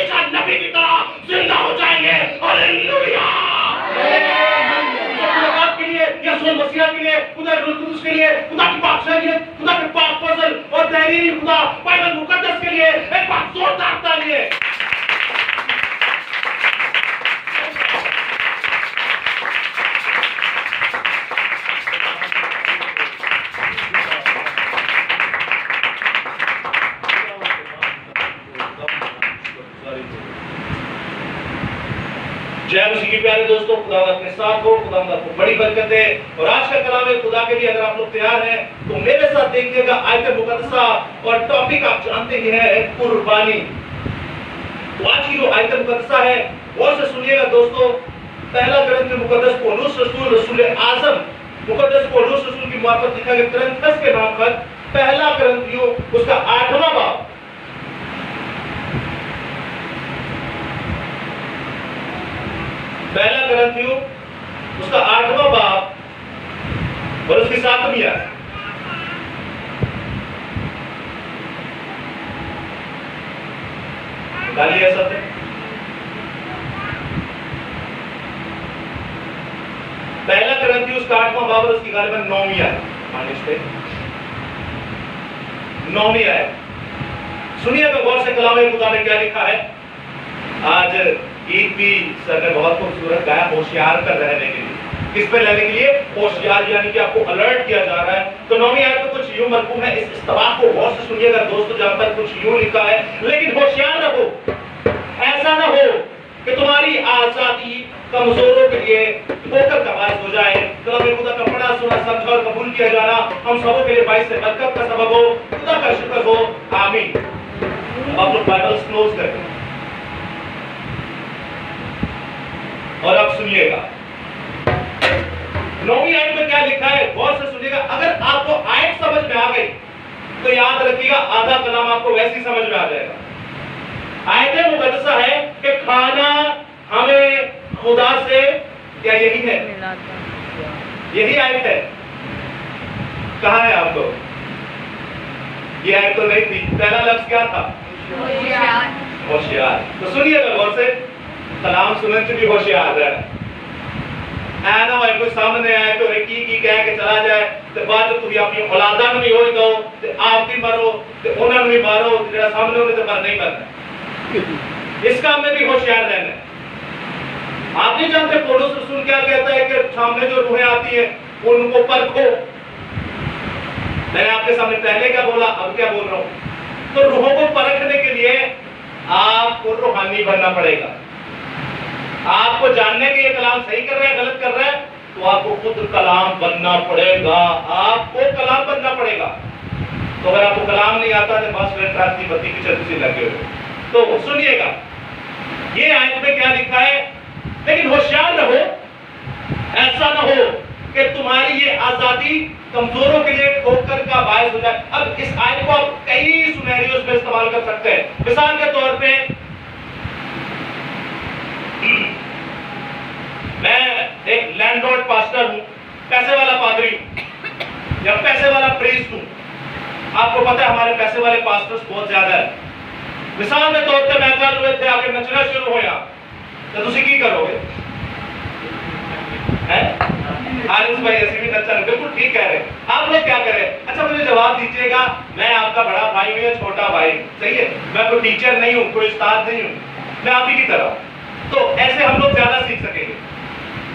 ईसा नबी की तरह जिंदा हो जाएंगे। हालेलुया। मुलाकात के लिए, यीशु मसीह के लिए, खुदा रूह कुदस के लिए, खुदा की बादशाह के लिए, खुदा के पाक फजल और तहरीर खुदा बाइबल मुकद्दस के लिए एक बार जोरदार तालियां। जय मसीह के प्यारे दोस्तों, खुदा अपने साथ हो, खुदा आपको बड़ी बरकत है। और आज का कलाम है खुदा के लिए। अगर आप लोग तैयार हैं तो मेरे साथ देखिएगा आयत मुकद्दसा, और टॉपिक आप जानते ही है कुर्बानी। तो आज की जो आयत मुकद्दसा है गौर से सुनिएगा दोस्तों। पहला ग्रंथ मुकद्दस पौलुस रसूल, रसूल आजम मुकद्दस पौलुस रसूल की मार्फत लिखा गया ग्रंथ के नाम पर पहला ग्रंथियों उसका 8वां बाब, पहला ग्रंथियों उसका 8वां बाब और उसकी 7वीं आयत। डालिए सत्य। पहला ग्रंथियों उसका 8वां बाब और उसकी गालिबन 9वीं आयत। नौवीं आयत सुनिएगा गौर से। कलाम खुदा में क्या लिखा है। आज गीत भी सर ने बहुत खूबसूरत गाया, होशियार कर रहने के लिए। किस पे रहने के लिए? होशियार, यानी कि आपको अलर्ट किया जा रहा है। तो 9वीं आयत में कुछ यूं मरकूम है, इस इस्तबाक को गौर से सुनिएगा दोस्तों, जहां पर कुछ यूं लिखा है, लेकिन होशियार रहो, ऐसा ना हो कि तुम्हारी आजादी कमजोरों के लिए ठोकर का बायस हो जाए। कलाम खुदा का पढ़ा सुना समझा और कबूल किया जाना हम सबों के लिए बाइस से बरकत का सबब हो। खुदा का शुक्र हो, आमीन। आप लोग बाइबल क्लोज करें और अब सुनिएगा 9वीं आयत में क्या लिखा है, गौर से सुनिएगा। अगर आपको आयत समझ में आ गई तो याद रखिएगा आधा कलाम आपको वैसे ही समझ में आ जाएगा। आयत मुकद्दसा है कि खाना हमें खुदा से, क्या यही है? यही आयत है। कहां है आपको? ये आयत तो नहीं थी। पहला लफ्ज क्या था? होशियार। तो सुनिएगा गौर से, कलाम सुनने से भी होशियार है ना। भाई कोई सामने आए तो की कह के चला जाए तो बाद में तुम अपनी औलादा में होई दो ते आप भी मरो ते उन्हां भी मारो, जेड़ा सामने उन्हें तो मर नहीं मरना। इस काम में भी होशियार रहना है। आप नहीं जानते पौलुस रसूल क्या कहता है कि सामने जो रूहें आती है उनको परखो। मैंने आपके सामने पहले क्या बोला, अब क्या बोल रहा हूं। तो रूहों को परखने के लिए आपको रूहानी बनना पड़ेगा। आपको जानने के ये कलाम सही कर रहा है गलत कर रहा है, तो आपको खुद कलाम बनना पड़ेगा। आपको कलाम बनना पड़ेगा। तो अगर आपको कलाम नहीं आता तो बस ट्रक की बत्ती की चलती लगे हुए। तो सुनिएगा ये आयत में क्या लिखा है, लेकिन होशियार रहो, ऐसा ना हो कि तुम्हारी ये आजादी कमजोरों के लिए ठोकर का बायस हो जाए। अब इस आयत को आप कई सिनेरियोस में इस्तेमाल कर सकते हैं। मिसाल के तौर पे मैं एक लैंडलॉर्ड पास्टर हूं, पैसे वाला पादरी या पैसे वाला प्रीस्ट हूं। आपको पता है हमारे पैसे वाले पास्टर्स बहुत ज्यादा है। मिसाल के तौर पे मैं कल हुए थे आके नचना शुरू होया तो तुसी की करोगे? हारिस भाई ऐसे भी नचना, बिल्कुल ठीक कह रहे हैं। आप लोग क्या करें? अच्छा मुझे जवाब दीजिएगा, मैं आपका बड़ा भाई हूं या छोटा भाई? सही है, मैं कोई टीचर नहीं हूं, कोई उस्ताद नहीं हूं, मैं आप ही की तरह। तो ऐसे हम लोग ज्यादा सीख सकेंगे।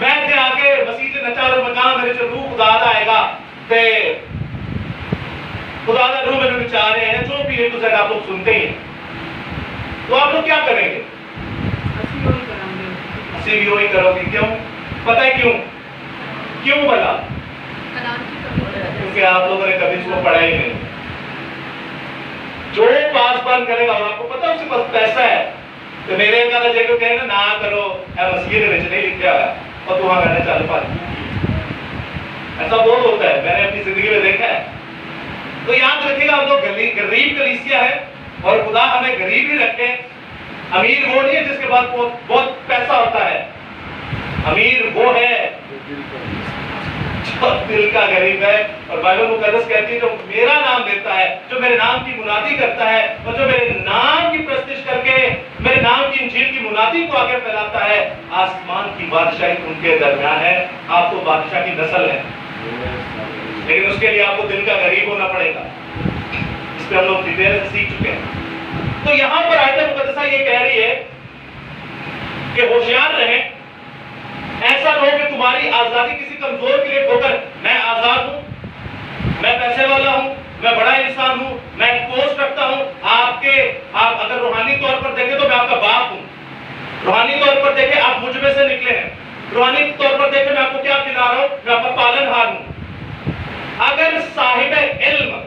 मैं थे आके मसीह से नचा और मकान मेरे से रूह खुदादा आएगा ते खुदादा रूह मेरे नचा रहे हैं, जो भी है तो शायद आप लोग सुनते ही हैं। तो आप लोग क्या करेंगे? वही करोगे। क्यों? पता है क्यों? क्यों भला? क्योंकि आप लोगों ने कभी इसको पढ़ा ही नहीं। जो पास पान करेगा और आपको पता है उसके पास पैसा है, तो मेरे का जो कहे ना करो मसीह के विच नहीं लिखा है और तू वहां रहने चल पा। ऐसा बहुत होता है, मैंने अपनी जिंदगी में देखा है। तो याद रखिएगा हम लोग गरीब कलीसिया है और खुदा हमें गरीब ही रखे। अमीर वो नहीं है जिसके पास बहुत पैसा होता है। अमीर वो है जो दिल का गरीब है और बाइबल मुकद्दस कहती है जो मेरा नाम लेता है, जो मेरे नाम की मुनादी करता है और जो मेरे नाम की प्रस्तिश करके मेरे नाम की इंजील की मुनादी को आगे फैलाता है, आसमान की बादशाही उनके दरमियान है। आप तो बादशाह की नस्ल है, लेकिन उसके लिए आपको दिल का गरीब होना पड़ेगा। इस पे हम लोग डिटेल से सीख चुके हैं। तो यहां पर आयत मुकद्दसा ये कह रही है कि होशियार रहें, ऐसा न हो कि तुम्हारी आजादी किसी कमजोर के लिए होकर, मैं आजाद हूं, मैं पैसे वाला हूं, मैं बड़ा इंसान हूं, मैं पोस्ट रखता हूं, आप अगर रूहानी तौर पर देखें तो मैं आपका बाप हूं, रूहानी तौर पर देखें आप मुझ में से निकले हैं, रूहानी तौर पर देखें मैं आपको क्या खिला रहा हूं, मैं आपका पालनहार हूं। अगर साहिब इल्म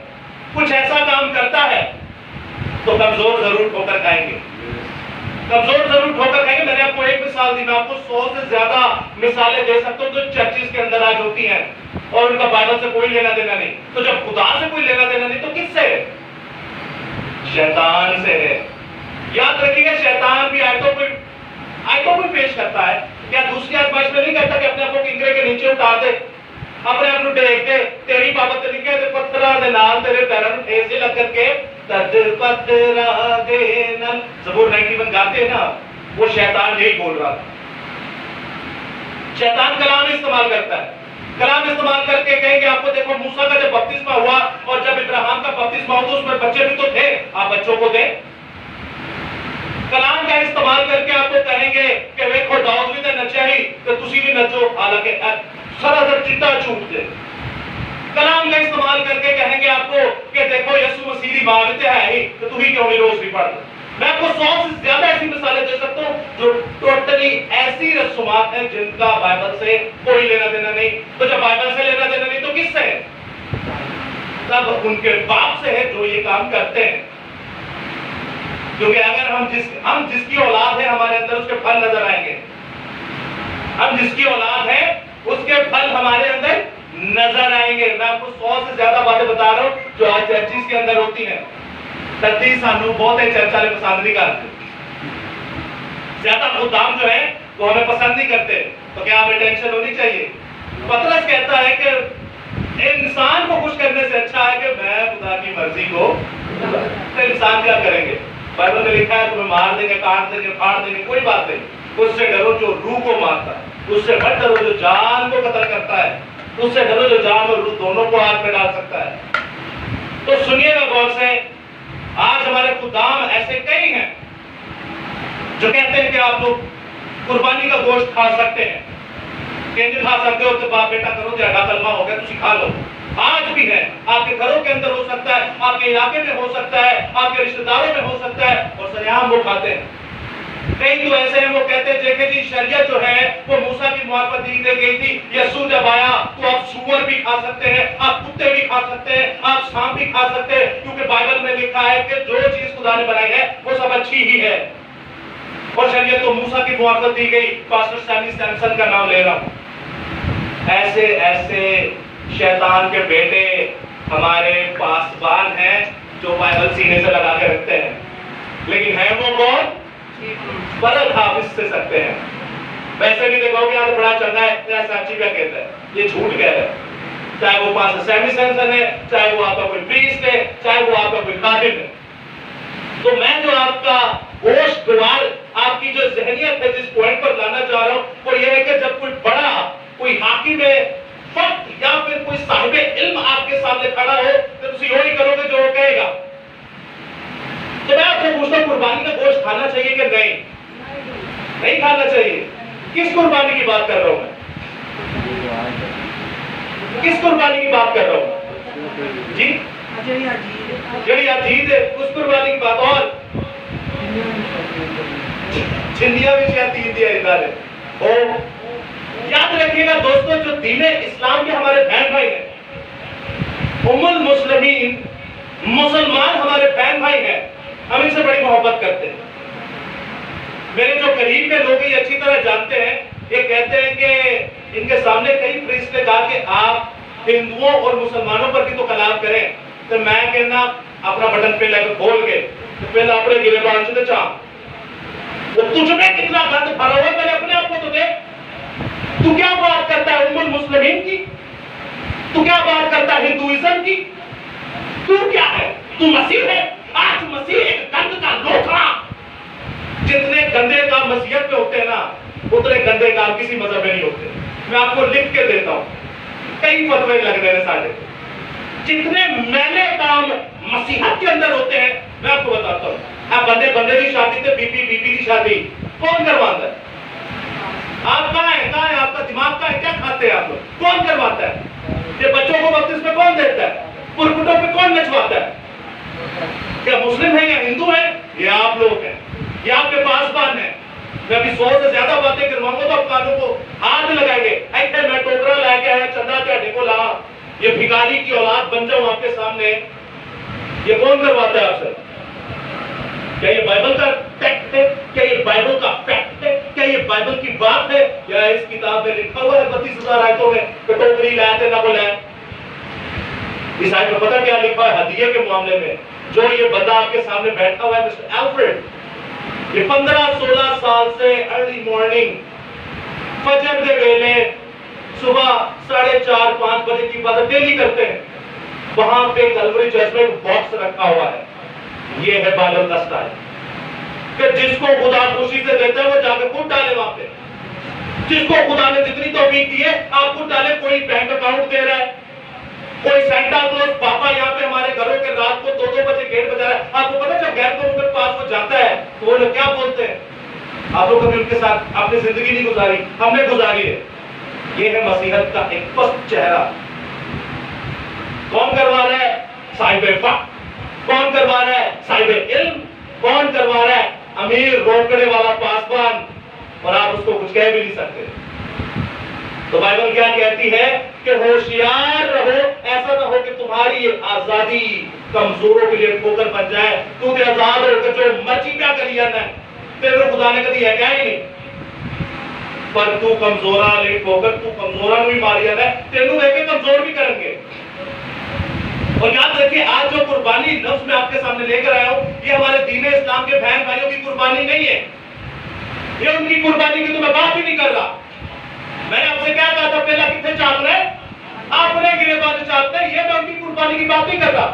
कुछ ऐसा काम करता है तो कमजोर जरूर ठोकर खाएंगे, कमजोर जरूर ठोकर खाएंगे। मैंने आपको एक मिसाल दी, मैं आपको 100 से ज्यादा मिसालें दे सकता हूं जो चर्चिस के अंदर आज होती हैं और उनका बाइबल से कोई लेना देना नहीं। तो जब खुदा से कोई लेना देना नहीं तो किससे है? शैतान से है। याद रखिएगा, शैतान भी आयतों को पेश करता है। क्या दूसरी आजमाइश में नहीं कहता कि अपने आप को किंकरे के नीचे उतार दे, अपने आप को देख दे, तेरी बाबत लिखे थे पत्थरा दे नाल तेरे पैरों में ठेस लग करके तद पत्थरा दे नल। ज़बूर 91 गाते हैं ना, वो शैतान यही बोल रहा था। शैतान कलाम इस्तेमाल करता है, कलाम इस्तेमाल करके कहेंगे आपको, देखो मूसा का जब बपतिस्मा हुआ और जब इब्राहिम का बपतिस्मा हुआ तो उसमें बच्चे भी तो थे, आप बच्चों को दे। कलाम का इस्तेमाल करके आपको कहेंगे कि देखो दाऊद भी तो नचा ही तो तुसी भी नचो, हालांकि सरासर चिट्टा झूठ दे। कलाम का इस्तेमाल करके कहेंगे आपको कि देखो यीशु मसीह की मां भी है ही तो तू ही क्यों नहीं रोज भी पढ़। मैं आपको 100 से ज्यादा ऐसी मिसालें दे सकता हूं जो टोटली ऐसी रस्मात हैं जिनका बाइबल से कोई लेना देना नहीं। तो जब बाइबल से लेना देना नहीं तो किससे है? तब उनके बाप से है जो ये काम करते हैं। क्योंकि अगर हम जिसकी औलाद है हमारे अंदर उसके फल नजर आएंगे, हम जिसकी औलाद है उसके फल हमारे अंदर नजर आएंगे। मैं आपको 100 से ज्यादा बातें बता रहा हूं जो आज चर्चिस के अंदर होती हैं। सत्ती सानू बहुत चर्च वाले पसंद नहीं करते, ज्यादा खुदाम जो है वो हमें पसंद नहीं करते। तो क्या हमें टेंशन होनी चाहिए? पतरस कहता है कि इंसान को खुश करने से अच्छा है कि मैं खुदा की मर्जी को, तो इंसान क्या करेंगे? बाइबल में लिखा है तुम्हें मार देंगे, काट देंगे, फाड़ देंगे, कोई बात नहीं। उससे डरो जो रूह को मारता है, उससे मत डरो जो जान को कत्ल करता है, उससे डरो जो जान और रूह दोनों को आग में डाल सकता है। तो सुनिएगा गौर से, आज हमारे खुदाम ऐसे कई हैं जो कहते हैं कि आप लोग कुर्बानी का गोश्त खा सकते हैं, केंद्र खा सकते हो, तो बाप बेटा करो, ज्यादा कलमा हो गया तुम खा लो। आज भी है, आपके घरों के अंदर हो सकता है, आपके इलाके में हो सकता है, आपके रिश्तेदारों में हो सकता है, और सरेआम वो खाते हैं। कई तो ऐसे हैं वो कहते हैं देखे जी शरीयत जो है वो मूसा की मुआफत दी गई थी, यीशु जब आया तो आप सूअर भी खा सकते हैं, आप कुत्ते भी खा सकते हैं, आप सांप भी खा सकते हैं, क्योंकि बाइबल में लिखा है कि जो चीज खुदा ने बनाई है वो सब अच्छी ही है। और शरीयत तो मूसा की मुआफत दी गई। पास्टर सैमी सैमसन का नाम ले रहा हूं। ऐसे ऐसे शैतान के बेटे हमारे पासबान हैं जो बाइबल सीने से लगा के रखते हैं, लेकिन है वो कौन? फर्क आप इससे सकते हैं। वैसे भी देखोगे यार बड़ा चंगा है, या साची का कहता है, ये झूठ कह रहा है। चाहे वो पास्टर सैमी सैमसन है, चाहे वो आपका कोई प्रीस्ट है, चाहे वो आपका कोई कादिर है। तो मैं जो आपका होश गुवार, आपकी जो जहनियत है जिस पॉइंट पर लाना चाह रहा हूं वो ये है कि जब कोई बड़ा, कोई हाकिम है फक्त या फिर कोई साहिब इल्म आपके सामने खड़ा हो तो तुम यही करोगे जो वो कहेगा। तो मैं आपसे पूछता हूं कुर्बानी का गोश्त खाना चाहिए कि नहीं? नहीं खाना चाहिए। किस कुर्बानी की बात कर रहा हूं मैं? किस कुर्बानी की बात कर रहा हूं जी? जड़ी अजीज है उस कुर्बानी की बात। और छिंदिया भी शायद तीन दिया इधर है। ओ याद रखिएगा दोस्तों, जो दीने इस्लाम के हमारे बहन भाई हैं, उम्मुल मुस्लिमीन मुसलमान हमारे बहन भाई हैं, हम इनसे बड़ी मोहब्बत करते हैं। मेरे जो करीब के लोग ये अच्छी तरह जानते हैं, ये कहते हैं कि इनके सामने कई प्रीस्ट ने कहा कि आप हिंदुओं और मुसलमानों पर भी तो कलाम करें। तो मैं कहना अपना बटन पे लेकर खोल के तो पहले अपने गिरेबान से चाह वो तुझ में कितना गंद भरा हुआ, पहले अपने आप को तो देख। तू क्या बात करता है उम्मुल मुस्लिमीन की? तू क्या बात करता है हिंदुइज्म की? तू क्या है? तू मसीह है? आज मसीह एक गंद का लोथड़ा। जितने गंदे काम मसीहत में होते हैं ना, उतने गंदे काम किसी मजहब में नहीं होते। मैं आपको लिख के देता हूं, कई फतवे लग रहे हैं सारे। जितने मैले काम मसीहत के अंदर होते हैं, मैं आपको बताता हूं। आप बंदे बंदे की शादी थे, बीबी बीबी की शादी कौन करवाता है? आप कहाँ है? कहाँ है आपका दिमाग? कहाँ है? क्या खाते हैं आप लोग? कौन करवाता है? ये बच्चों को बपतिस्मा कौन देता है? पुरकुटों पे कौन नचवाता है? क्या मुस्लिम है या हिंदू है? ये आप लोग हैं, ये आपके पासबान है। मैं अभी 100 से ज्यादा बातें करवाऊंगा तो आप कानों को हाथ लगाएंगे। ऐसे मैं टोकरा लेके आया, चंदा चाटे को ला, ये भिखारी की औलाद बन जाऊं आपके सामने। ये कौन करवाता है आपसे? क्या ये बाइबल का टेक्स्ट है? क्या ये बाइबल का फैक्ट है? क्या ये बाइबल की बात है? या इस किताब में लिखा हुआ है 32,000 आयतों में टोकरी लाए थे ना बोले? इस आयत में पता क्या लिखा है हदिये के मामले में? जो ये बंदा आपके सामने बैठा हुआ है, मिस्टर एल्फ्रेड, ये 15-16 साल से अर्ली मॉर्निंग फजर के वेले सुबह 4:30-5 बजे की इबादत डेली करते हैं। वहां पे कलवरी चर्च में एक बॉक्स रखा हुआ है। ये है बाइबल का स्टाइल कि जिसको खुदा खुशी से देता है वो जाके खुद डाले वहां पे। जिसको खुदा ने जितनी तौफीक दी है आप खुद डाले। कोई बैंक अकाउंट दे रहा है, कोई सेंटा क्लॉज पापा यहाँ पे हमारे घरों के रात को 2-2 बजे गेट बजा रहा है। आपको पता है जब गैर कानून के पास वो जाता है तो वो लोग क्या बोलते हैं? आप लोग कभी उनके साथ अपनी जिंदगी नहीं गुजारी, हमने गुजारी है। ये है मसीहत का एक स्पष्ट चेहरा। कौन करवा रहा है? साहिब फक। कौन करवा रहा है? साहिब इल्म। कौन करवा रहा है? अमीर रोकड़े वाला पासबान। और आप उसको कुछ कह भी नहीं सकते। तो बाइबल क्या कहती है कि होशियार रहो, ऐसा ना हो कि तुम्हारी ये आजादी कमजोरों के लिए ठोकर बन जाए। तू तो आजाद होकर जो मर्जी क्या करी जाना है, तेरे खुदा ने कभी है क्या ही नहीं। पर तू कमजोरा ले ठोकर, तू कमजोरा भी मारी जाना है, तेनू देखे कमजोर भी करेंगे। और याद रखिए, आज जो कुर्बानी लफ्ज मैं आपके सामने लेकर आया हूं, ये हमारे दीन इस्लाम के बहन भाइयों की कुर्बानी नहीं है। ये उनकी कुर्बानी की तो मैं बात ही नहीं कर रहा। मैंने आपसे क्या कहा था पहला, कितने चाल रहे आपने गिरेबाज चाहते हैं। ये मैं उनकी कुर्बानी की बात नहीं कर रहा।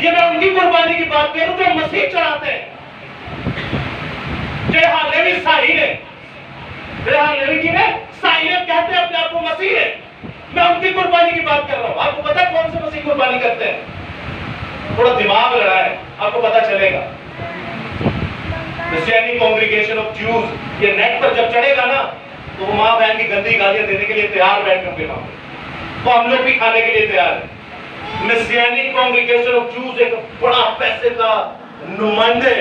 ये मैं उनकी कुर्बानी की बात कर रहा हूं जो मसीह चढ़ाते हैं। लेवी साहिल है, लेवी की ने साहिल कहते हैं अपने आप को मसीह है। मैं उनकी कुर्बानी की बात कर रहा हूं। आपको पता है कौन से मसीह कुर्बानी करते हैं? थोड़ा दिमाग लड़ाए, आपको पता चलेगा। क्रिश्चियन कांग्रीगेशन ऑफ ज्यूज ये नेट पर जब चढ़ेगा ना, तो वो माँ बहन की गंदी गालियां देने के लिए तैयार बैठ होंगे वहां पे। तो हम लोग भी खाने के लिए तैयार है। मेसियानिक कांग्रीगेशन ऑफ ज्यूज एक बड़ा पैसे का नुमाइंदे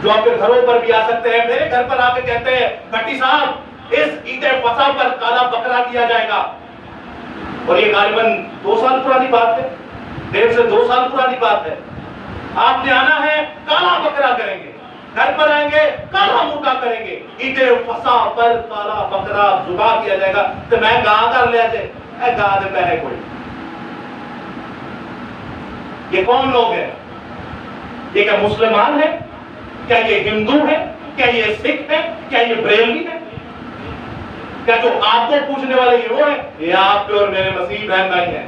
जो आपके घरों पर भी आ सकते हैं। मेरे घर पर आके कहते हैं, भट्टी साहब इस ईद फसा पर काला बकरा किया जाएगा। और ये गालिबन 2 साल पुरानी बात है, 1.5 से 2 साल पुरानी बात है। आपने आना है, काला बकरा करेंगे। घर पर आएंगे, काला मुर्गा करेंगे। ईद फसा पर काला बकरा जुबा किया जाएगा। तो मैं गा कर लिया जाए, गा दे पहले कोई। ये कौन लोग हैं? ये क्या मुसलमान है? क्या ये हिंदू है? क्या ये सिख है? क्या ये बरेलवी है? क्या जो आपको पूछने वाले ये वो है? ये आपके और मेरे मसीह बहन भाई हैं।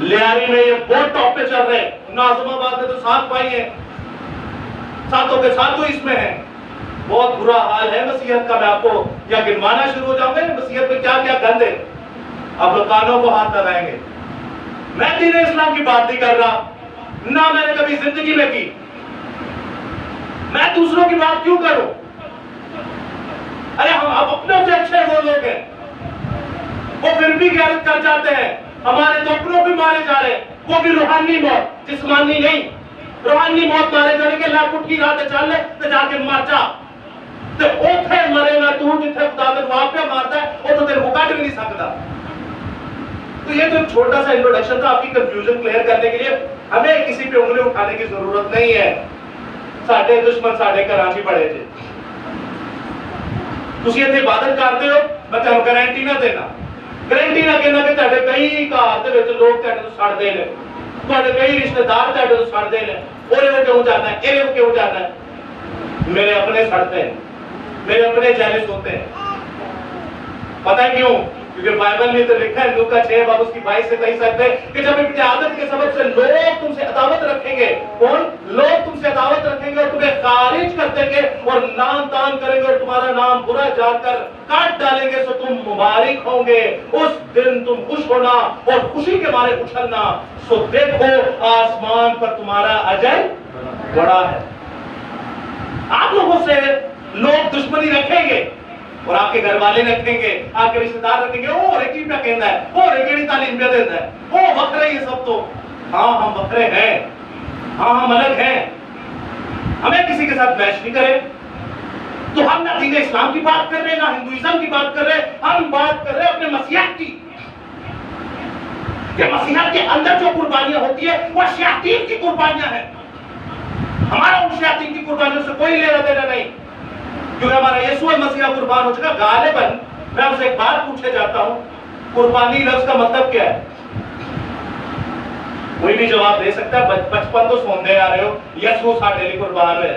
लियारी में ये बहुत टॉप पे चल रहे हैं। नाज़िमाबाद में तो 7 भाई हैं, सातों के सातों इसमें है। बहुत बुरा हाल है मसीहत का। मैं आपको या गिनवाना शुरू हो जाऊंगा मसीहत में क्या क्या गंद है। अब कानों को हाथ लगाएंगे। मैं दीन इस्लाम की बात नहीं कर रहा, ना मैंने कभी जिंदगी में की। मैं दूसरों की बात क्यों करूं? अरे हम अपनों से अच्छे वो लोग हैं, वो फिर भी गैरत कर जाते हैं। हमारे तो अपनों भी मारे जा रहे हैं, वो भी रूहानी मौत, जिस्मानी नहीं। रूहानी मौत मारे जाने के लाख की रात चल तो जाके मर जा। तो ओथे मरेगा तू जिथे खुदा तेरे वहां पे मारता है, वो तो तेरे को काट भी नहीं सकता। तो ये तो छोटा सा इंट्रोडक्शन था आपकी कंफ्यूजन क्लियर करने के लिए। हमें किसी पे उंगली उठाने की जरूरत नहीं है। साडे दुश्मन साडे कराची पड़े थे। ਤੁਸੀਂ ਇੱਥੇ ਇਬਾਦਤ ਕਰਦੇ ਹੋ, ਮੈਂ ਤੁਹਾਨੂੰ ਗਾਰੰਟੀ ਨਾ ਦੇਣਾ ਕਿ ਤੁਹਾਡੇ ਕਈ ਘਰ ਦੇ ਵਿੱਚ ਲੋਕ ਤੁਹਾਡੇ ਤੋਂ ਛੱਡਦੇ ਨੇ, ਤੁਹਾਡੇ ਕਈ ਰਿਸ਼ਤੇਦਾਰ ਤੁਹਾਡੇ ਤੋਂ ਛੱਡਦੇ ਨੇ। ਉਹਦੇ ਨੂੰ ਕਿਉਂ ਜਾਣਾ ਹੈ, ਇਹਦੇ ਨੂੰ ਕਿਉਂ ਜਾਣਾ है? मेरे अपने सड़ते हैं, मेरे अपने जेलस होते हैं। पता है क्यों? क्योंकि बाइबल में तो लिखा है लूका 6 बाब उसकी 22 से 23 पे कि जब इब्ने आदम के सबब से लोग तुमसे अदावत रखेंगे, कौन लोग तुमसे अदावत रखेंगे और तुम्हें खारिज कर देंगे और नाम तान करेंगे और तुम्हारा नाम बुरा जाकर काट डालेंगे, सो तुम मुबारक होंगे। उस दिन तुम खुश होना और खुशी के मारे उछलना, सो देखो आसमान पर तुम्हारा अजर बड़ा है। आप लोगों से लोग दुश्मनी रखेंगे और आपके घर वाले रखेंगे, आपके रिश्तेदार रखेंगे, ओ रेकी पे कहना है, ओ रेकेड़ी तालीम पे देता है, ओ बकरे ये सब तो। हाँ हम बकरे हैं, हाँ हम अलग हैं, हमें किसी के साथ मैच नहीं करें। तो हम ना दीन इस्लाम की बात कर रहे हैं, ना हिंदुइज्म की बात कर रहे हैं, हम बात कर रहे हैं अपने मसीहत की। कि मसीहत के अंदर जो कुर्बानियां होती है वो शयातीन की कुर्बानियां हैं। हमारा उन शयातीन की कुर्बानियों से कोई लेना देना नहीं, क्योंकि हमारा यीशु मसीह कुर्बान हो चुका। गालिबन मैं आपसे एक बात पूछे जाता हूं, कुर्बानी लफ्ज का मतलब क्या है? कोई भी जवाब दे सकता है। बचपन तो सुनते आ रहे हो, यीशु साडे लिए कुर्बान है।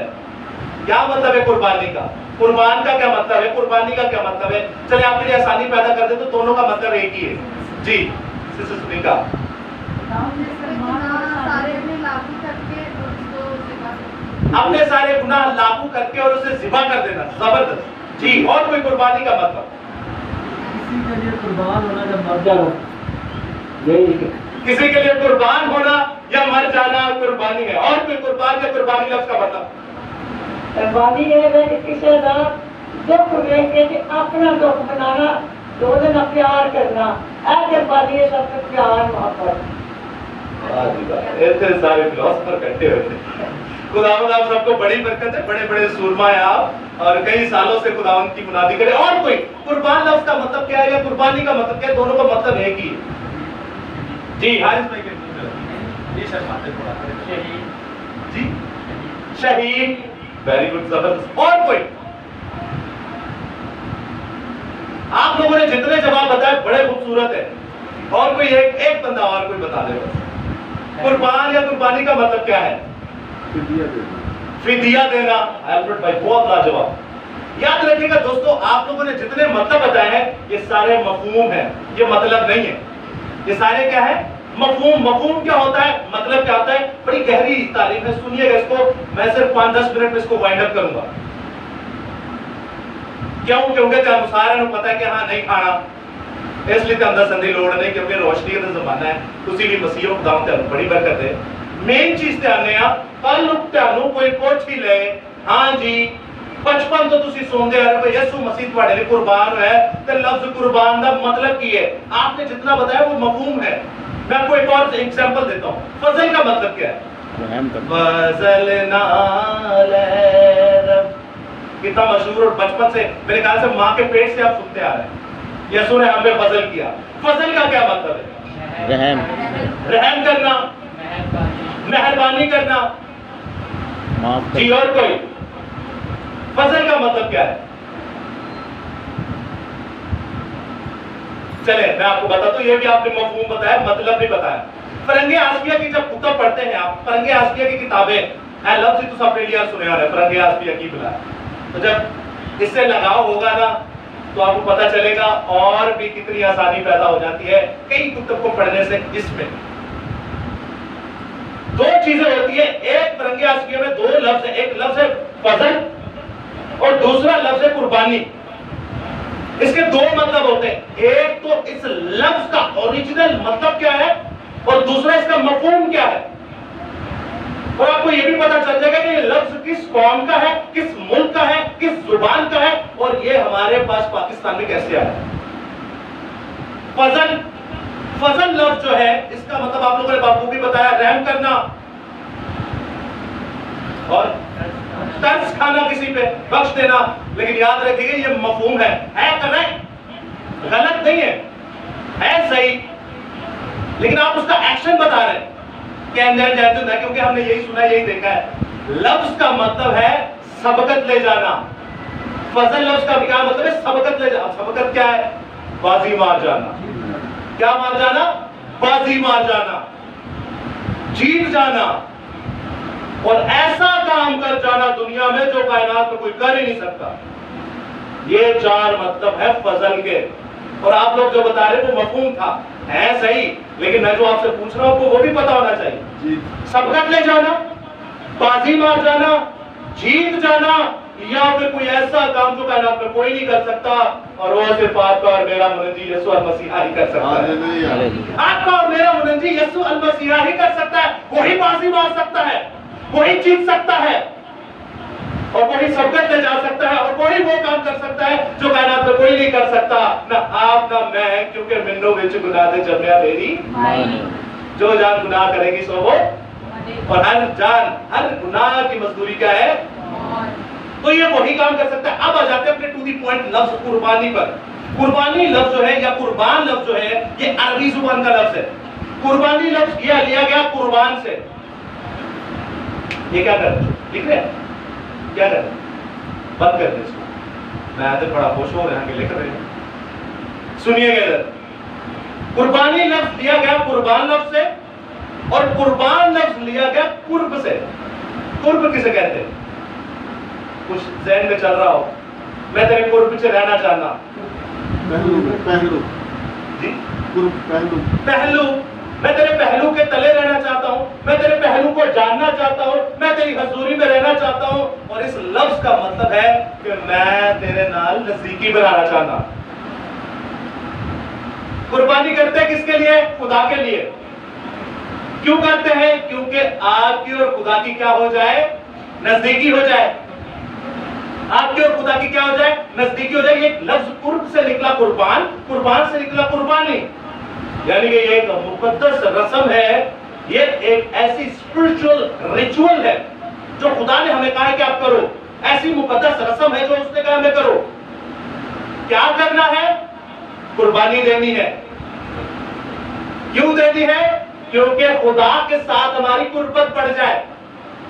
क्या मतलब है कुर्बानी का? कुर्बान का क्या मतलब है? कुर्बानी का क्या मतलब है? चलिए आपके लिए आसानी पैदा कर दे तो दोनों का मतलब एक ही है। जी सिस्टर सुनीता, अपने सारे गुनाह लागू करके और उसे ज़िबा कर देना, जबरदस्त। जी और कोई कुर्बानी का मतलब? किसी के लिए कुर्बान होना या मर जाना, यही किसी के लिए कुर्बान होना या मर जाना कुर्बानी है। और कोई कुर्बान या कुर्बानी लफ्ज का मतलब? कुर्बानी है किसी का दुख देख के अपना दुख बनाना, दो दिन प्यार करना, ऐसे कुर्बानी है सबसे प्यार मोहब्बत। इतने सारे फिलोसोफर इकट्ठे होते हैं। खुदावंद आप सबको बड़ी बरकत है, बड़े बड़े सूरमा है आप, और कई सालों से खुदावंद की मुनादी करें। और कोई कुर्बान लफ्ज का मतलब क्या है या कुर्बानी का मतलब क्या है? दोनों का मतलब एक ही है। जी हारिस भाई के जी शर्माते थोड़ा शहीद। जी शहीद, वेरी गुड, जबरदस्त। और कोई? आप लोगों ने जितने जवाब बताए बड़े खूबसूरत है। और कोई एक बंदा और कोई बता दे बस। कुर्बान या कुर्बानी का मतलब क्या है? फिदिया देना। अल्फ्रेड भाई बहुत लाजवाब। याद रखिएगा दोस्तों, आप लोगों ने जितने मतलब बताए हैं ये सारे मफहूम हैं, ये मतलब नहीं है। ये सारे क्या है? मफहूम। मफहूम क्या होता है? मतलब क्या होता है? बड़ी गहरी तारीफ है, सुनिएगा इसको। मैं सिर्फ 5-10 मिनट में इसको वाइंड अप करूंगा। क्यों? क्योंकि ते अनुसार पता है कि हाँ नहीं खाना, इसलिए तो अंदर संधी लोड़ नहीं, क्योंकि रोशनी का जमाना है। उसी भी मसीह खुदावंद ते बड़ी बरकत है। मेन चीज ध्यान आ कल ਤੁਹਾਨੂੰ कोई पूछ ही ले, हाँ जी बचपन तो तुसी सुनते आ रहे हो यीशु मसीह तुम्हारे लिए कुर्बान है, तो लफ्ज कुर्बान का मतलब की है? आपने जितना बताया वो मफहूम है। मैं आपको एक और एग्जांपल देता हूं। फजल का मतलब क्या है? फजल नाले कितना मशहूर, और बचपन से मेरे ख्याल से माँ के पेट से आप सुनते आ रहे हैं। यीशु ने हम पे फजल किया। फजल का क्या मतलब है? रहम। रहम करना, मेहरबानी करना। जी और कोई? फजल का मतलब क्या है? चले मैं आपको बताता हूं, ये भी आपने मफहूम बताया, मतलब भी बताया। फरंगे आसफिया की जब कुतब पढ़ते हैं आप, फरंगे आसफिया की किताबें है लफ्ज तो सब पहली बार सुने आ रहे हैं, फरंगे आसफिया की बुला। तो जब इससे लगाव होगा ना तो आपको पता चलेगा और भी कितनी आसानी पैदा हो जाती है कई कुतब को पढ़ने से। इसमें दो चीजें होती है, एक फरंगे आसफिया में दो लफ्ज है, एक लफ्ज है फजल और दूसरा लफ्ज है कुर्बानी। इसके दो मतलब होते हैं, एक तो इस लफ्ज का ओरिजिनल मतलब क्या है और दूसरा इसका मफहूम क्या है। और आपको यह भी पता चल जाएगा कि ये लफ्ज किस कौम का है, किस मुल्क का है, किस जुबान का है और ये हमारे पास पाकिस्तान में कैसे आया। फजल, फजल लफ्ज जो है इसका मतलब आप लोगों ने बाबू भी बताया, रहम करना और तरस खाना, किसी पे बख्श देना। लेकिन याद रखिएगा ये मफहूम है करेक्ट, गलत नहीं है सही, लेकिन आप उसका एक्शन बता रहे हैं कि अंजाम जाते ना, क्योंकि हमने यही सुना, यही देखा है। लफ्ज का मतलब है सबकत ले जाना। फजल लफ्ज का क्या मतलब है? सबकत ले जाना। सबकत क्या है? बाजी मार जाना। क्या मार जाना? बाजी मार जाना, जीत जाना और ऐसा काम कर जाना दुनिया में जो कायनात में कोई कर ही नहीं सकता। ये चार मतलब है फजल के। और आप लोग जो बता रहे वो मफहूम था, है सही, लेकिन मैं जो आपसे पूछ रहा हूं आपको वो भी पता होना चाहिए जी। सबकत ले जाना, बाजी मार जाना, जीत जाना, या फिर कोई ऐसा काम जो कायनात में कोई नहीं कर सकता और वो सिर्फ आपका और मेरा मुनजी यीशु अल मसीहा ही कर सकता है। आपका और मेरा मुनजी यीशु अल मसीहा ही कर सकता है। वही बाजी मार सकता है, वही जीत सकता है, और वही सबकत ले जा सकता है, और वही वो काम कर सकता है जो कायनात में कोई नहीं कर सकता, ना आप ना मैं, क्योंकि मिन्नो विच गुनाह दे जमया मेरी जो जान गुनाह करेगी सो वो, और हर गुनाह की मजदूरी क्या है, तो ये वही काम कर सकता है। अब आ जाते हैं अपने टू दी पॉइंट लफ्ज कुर्बानी पर। कुर्बानी लफ्ज जो है या कुर्बान लफ्ज जो है ये अरबी जुबान का लफ्ज है। कुर्बानी लफ्ज यह लिया गया कुर्बान से। ये क्या कर लिख रहे हैं, क्या कर बंद कर दे इसको, मैं आते बड़ा खुश हो रहे हैं लिख रहे हैं। सुनिएगा इधर, कुर्बानी लफ्ज लिया गया कुर्बान लफ्ज से, और कुर्बान लफ्ज लिया गया कुर्ब से। कुर्ब किसे कहते हैं, कुछ ज़हन में चल रहा हो, मैं तेरे कुर्ब से रहना चाहना, पहलू जी, पहलू, मैं तेरे पहलू के तले रहना चाहता हूं, मैं तेरे पहलू को जानना चाहता हूं, मैं तेरी हजूरी में रहना चाहता हूं। और इस लफ्ज का मतलब है कि मैं तेरे नाल नजदीकी बनाना चाहता। कुर्बानी करते किसके लिए, खुदा के लिए। क्यों करते हैं, क्योंकि आपकी और खुदा की क्या हो जाए, नजदीकी हो जाए। आपके और खुदा की क्या हो जाए, नजदीकी हो जाए। ये लफ्ज कुर्ब से निकला कुर्बान, कुर्बान से निकला कुर्बानी, यानी कि ये एक मुकद्दस रस्म है, ये एक ऐसी स्पिरिचुअल रिचुअल है जो खुदा ने हमें कहा है कि आप करो। ऐसी मुकद्दस रस्म है जो उसने कहा हमें करो। क्या करना है, कुर्बानी देनी है। क्यों देनी है, क्योंकि खुदा के साथ हमारी कुर्बत बढ़ जाए,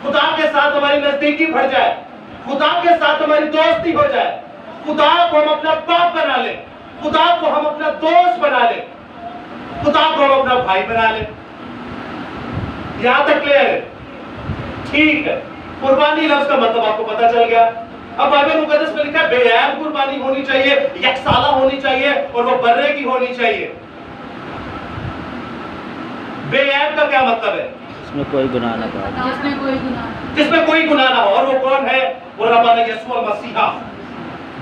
खुदा के साथ हमारी नजदीकी बढ़ जाए, खुदा के साथ हमारी दोस्ती हो जाए, खुदा को हम अपना बाप बना ले, खुदा को हम अपना दोस्त बना ले, खुदा को हम अपना भाई बना ले। यहां तक क्लियर है, ठीक है। कुर्बानी लफ्ज का मतलब आपको पता चल गया। अब बाइबल मुकद्दस में लिखा है बेऐब कुर्बानी होनी चाहिए, यकसाला होनी चाहिए, और वो बर्रे की होनी चाहिए। बेऐब का क्या मतलब है, जिसमें कोई गुनाह ना हो, जिसमें कोई गुनाह ना हो। और वो कौन है, वो रब्बाना यीशु अल मसीहा।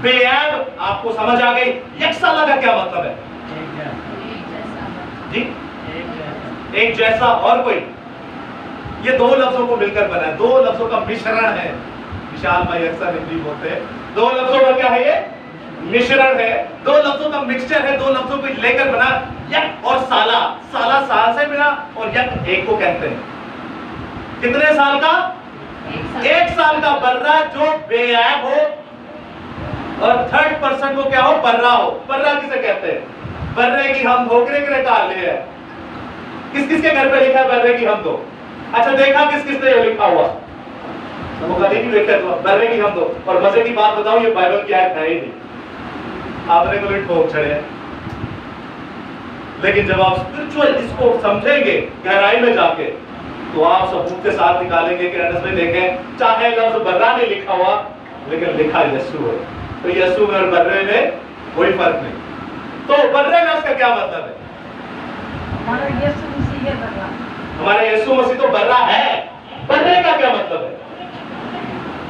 बेऐब आपको समझ आ गई। यकसाला का क्या मतलब है जी, एक जैसा। और कोई, ये दो लफ्जों को मिलकर बना है, दो लफ्जों का मिश्रण है। विशाल भाई अक्सर हिंदी बोलते हैं, दो लफ्जों का क्या है, ये मिश्रण है, दो लफ्जों का मिक्सचर है, दो लफ्जों को लेकर बना। यक और साला, साला साल से मिला, और यक एक को कहते हैं। कितने साल का, एक साल का बर्रा जो बेऐब हो, और थर्ड पर्सन को क्या हो, बर्रा हो। बर्रा किसे कहते हैं, बर्रे की हम भोकरे के निकाल लिए। किस किस के घर पे लिखा है बर्रे की हम दो, अच्छा देखा किस किस ने लिखा हुआ, वो कभी नहीं लिखा तो बर्रे की हम दो। और मजे की बात बताऊं, ये बाइबल की आयत है ही नहीं, आपने को ठोक छड़े। लेकिन जब आप स्पिरिचुअल इसको समझेंगे गहराई में जाके, तो आप सबूत के साथ निकालेंगे कि अनस में देखें, चाहे लफ्ज बर्रा नहीं लिखा हुआ, लेकिन लिखा यीशु है, तो यीशु में और बर्रे में कोई फर्क नहीं। तो बर्रे में उसका क्या मतलब है, हमारा यीशु मसीह है बर्रा, हमारा यीशु मसीह तो बर्रा है। बर्रे का क्या मतलब है,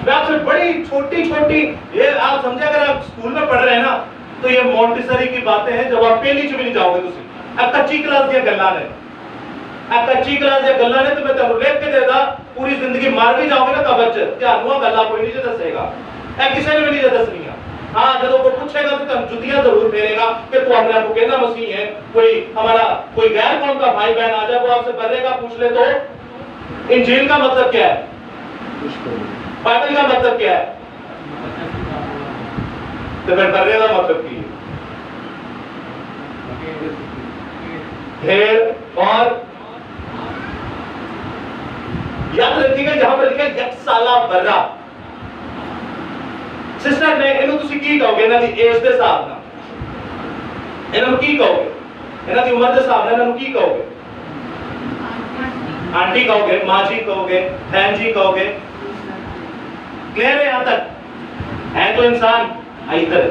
मैं आपसे बड़ी छोटी छोटी, ये आप समझे, अगर आप स्कूल में पढ़ रहे हैं ना, तो ये मोंटेसरी की बातें हैं। जब आप पहली भी नहीं जाओगे तुम, अब कच्ची क्लास दिया गल्ला ने, अब कच्ची क्लास दिया गल्ला ने, तो मैं तेरे लेख के देदा पूरी जिंदगी मार भी जाओगे ना कब्र च, क्या हुआ गल्ला कोई नहीं दसेगा, ए किसी ने भी नहीं दसनी है। हाँ, जब वो पूछेगा तो तुम जुतियां जरूर फेरेगा कि तू अपने आपको कहना मसीह है, कोई हमारा कोई गैर कौम का भाई बहन आ जाए, वो आपसे बर्रे का पूछ ले तो इंजील का मतलब क्या है, बाइबल का मतलब क्या है, तो फिर बर्रे का मतलब की ढेर। और याद रखिएगा जहां पर लिखा है यकसाला बर्रा, सिस्टर ने ਇਹਨੂੰ ਤੁਸੀਂ ਕੀ ਕਹੋਗੇ, ਇਹਨਾਂ ਦੀ ਏਜ ਦੇ ਹਿਸਾਬ ਨਾਲ ਇਹਨਾਂ ਨੂੰ ਕੀ ਕਹੋਗੇ, ਇਹਨਾਂ ਦੀ ਉਮਰ ਦੇ ਹਿਸਾਬ ਨਾਲ ਇਹਨਾਂ ਨੂੰ ਕੀ ਕਹੋਗੇ, आंटी कहोगे, माँ जी कहोगे, बहन जी कहोगे। क्लियर है यहाँ तक, है तो इंसान इधर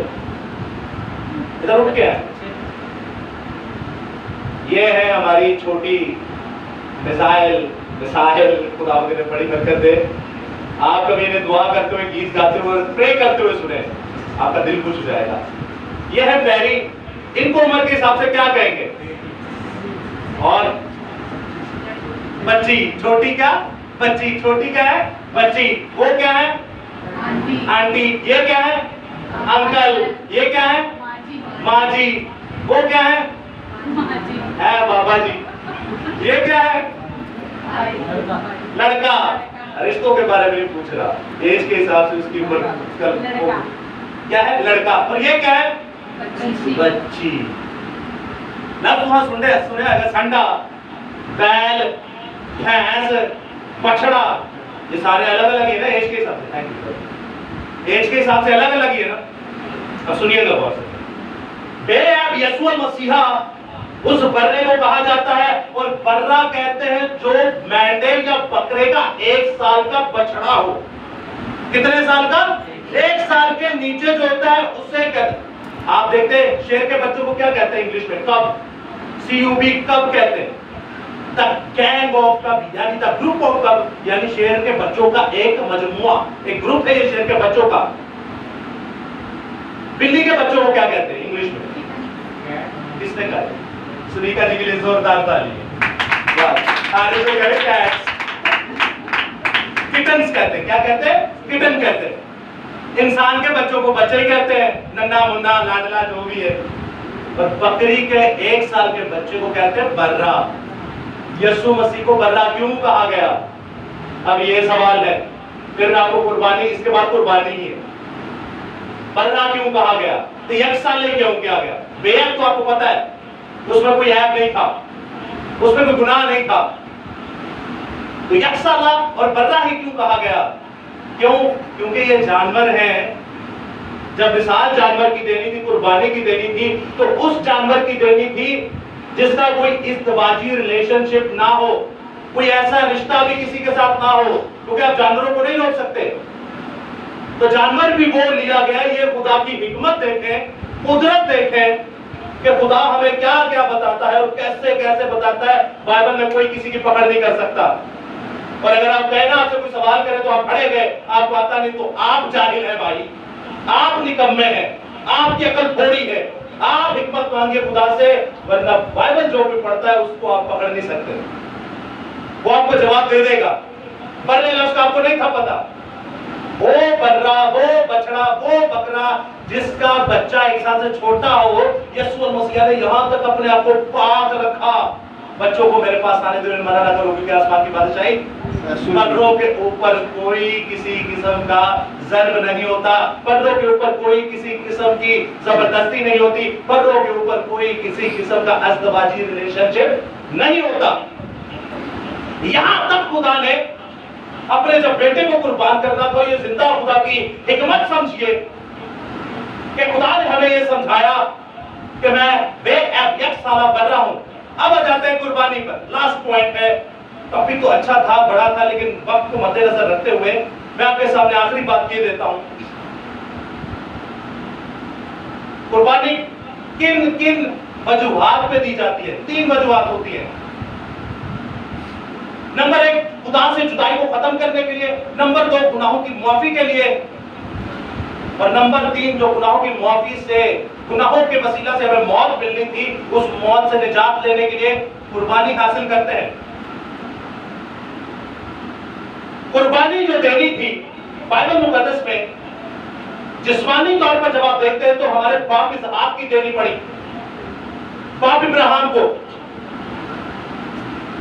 उठ के है ये है हमारी छोटी मिसाइल खुदा ने बड़ी बरकत दे। आप कभी इन्हें दुआ करते हुए, गीत गाते हुए, प्रे करते हुए सुने, आपका दिल खुश हो जाएगा। ये है पैरी, इनको उम्र के हिसाब से क्या कहेंगे? और बच्ची, छोटी क्या? बच्ची, छोटी क्या है? बच्ची। वो क्या है? आंटी। ये क्या है? अंकल। ये क्या है? माँ जी। वो क्या है? बाबा जी। ये क्या है? लड़का। रिश्तों के बारे में नहीं पूछ रहा, एज के हिसाब से उसकी उम्र क्या है? लड़का। और ये क्या है? बच्ची। ना वहां सुने अगर संडा, बैल, भैंस, बछड़ा, ये सारे अलग अलग है ना एज के हिसाब से। Thank you. एज के हिसाब से अलग अलग ही है ना। अब सुनिएगा बहुत बेअब यीशु मसीहा उस बर्रे को कहा जाता है, और बर्रा कहते हैं जो मेंढे या बकरे का 1 साल का बछड़ा हो। कितने साल का? 1 साल के नीचे जो होता है उससे कहते हैं। आप देखते हैं शेर के बच्चों को क्या कहते हैं इंग्लिश में? कब। CUB, कब कहते हैं? द गैंग ऑफ कब, यानी द ग्रुप ऑफ कब, यानी शेर के बच्चों का एक मजमुआ, एक ग्रुप है ये शेर के बच्चों का। बिल्ली के बच्चों को क्या कहते हैं इंग्लिश में? किसने कहा? सुनीता जी के लिए जोरदार ताली। आगे जो कहे कैट्स, किटन्स कहते हैं। क्या कहते हैं? किटन कहते हैं। इंसान के बच्चों को बच्चे ही कहते हैं, नन्ना मुन्ना लाडला जो भी है। और बकरी के 1 साल के बच्चे को कहते हैं बर्रा। यीशु मसीह को बर्रा क्यों कहा गया? अब ये सवाल है। फिर आपको कुर्बानी, इसके बाद कुर्बानी ही है। बर्रा क्यों कहा गया? तो 1 साल ही क्यों किया गया? बेअब तो आपको पता है, उसमें कोई ऐब नहीं था, उसमें कोई गुनाह नहीं था। तो 1 साल और बर्रा ही क्यों कहा गया? क्यों? क्योंकि ये जानवर हैं। जब मिसाल जानवर की देनी थी, कुर्बानी की देनी थी, तो उस जानवर की देनी थी जिसका कोई इज़्दिवाजी रिलेशनशिप ना हो, कोई ऐसा रिश्ता भी किसी के साथ ना हो, क्योंकि आप जानवरों को नहीं रोक सकते। तो जानवर भी वो लिया गया। ये खुदा की हिकमत देखें, कुदरत देखें कि खुदा हमें क्या क्या बताता है और कैसे कैसे बताता है। बाइबल में कोई किसी की पकड़ नहीं कर सकता। और अगर आप कहें ना, आपसे कोई सवाल करें तो आप खड़े गए, आपको आता नहीं, तो आप जाहिल है भाई, आप निकम्मे हैं, आपकी अकल थोड़ी है। आप हिकमत मांगिए खुदा से, वरना बाइबल जो भी पढ़ता है उसको आप पकड़ नहीं सकते। वो आपको जवाब दे देगा। बर्रे लफ्ज़ का आपको नहीं था पता। वो बर्रा, वो बछड़ा, वो बकरा जिसका बच्चा 1 साल से छोटा हो, यीशु मसीह ने यहां तक अपने आप को पाक रखा। बच्चों को मेरे पास आने देने मना ना करो, क्योंकि आसमान की बादशाही। पर्दों के ऊपर कोई किसी किस्म का ज़र्ब नहीं होता, पर्दों के ऊपर कोई किसी किस्म की जबरदस्ती नहीं होती, पर्दों के ऊपर कोई किसी किस्म का अज़्दवाजी रिलेशनशिप नहीं होता। यहां तक खुदा ने अपने जब बेटे को कुर्बान करना था, ये जिंदा खुदा की हिकमत समझिए कि खुदा ने हमें ये समझाया कि मैं बेअब 1 साल बर्रा हूं। अब आ जाते हैं कुर्बानी पर। लास्ट पॉइंट है। टॉपिक तो अच्छा था, बड़ा था, लेकिन वक्त को मद्देनजर रखते हुए मैं आपके सामने आखिरी बात कह देता हूं। कुर्बानी किन किन वजूहात पे दी जाती है? 3 वजूहात होती है। नंबर 1, खुदा से जुदाई को खत्म करने के लिए। नंबर 2, गुनाहों की मुआफी के लिए। और नंबर 3, जो गुनाहों की मुआफी से, गुनाहों के वसीला से हमें मौत मिलनी थी, उस मौत से निजात लेने के लिए कुर्बानी हासिल करते हैं। कुर्बानी जो देनी थी बाइबल मुकद्दस में, जिस्मानी तौर पर जब आप देखते हैं तो हमारे बाप इसहाक की देनी पड़ी, बाप इब्राहिम को।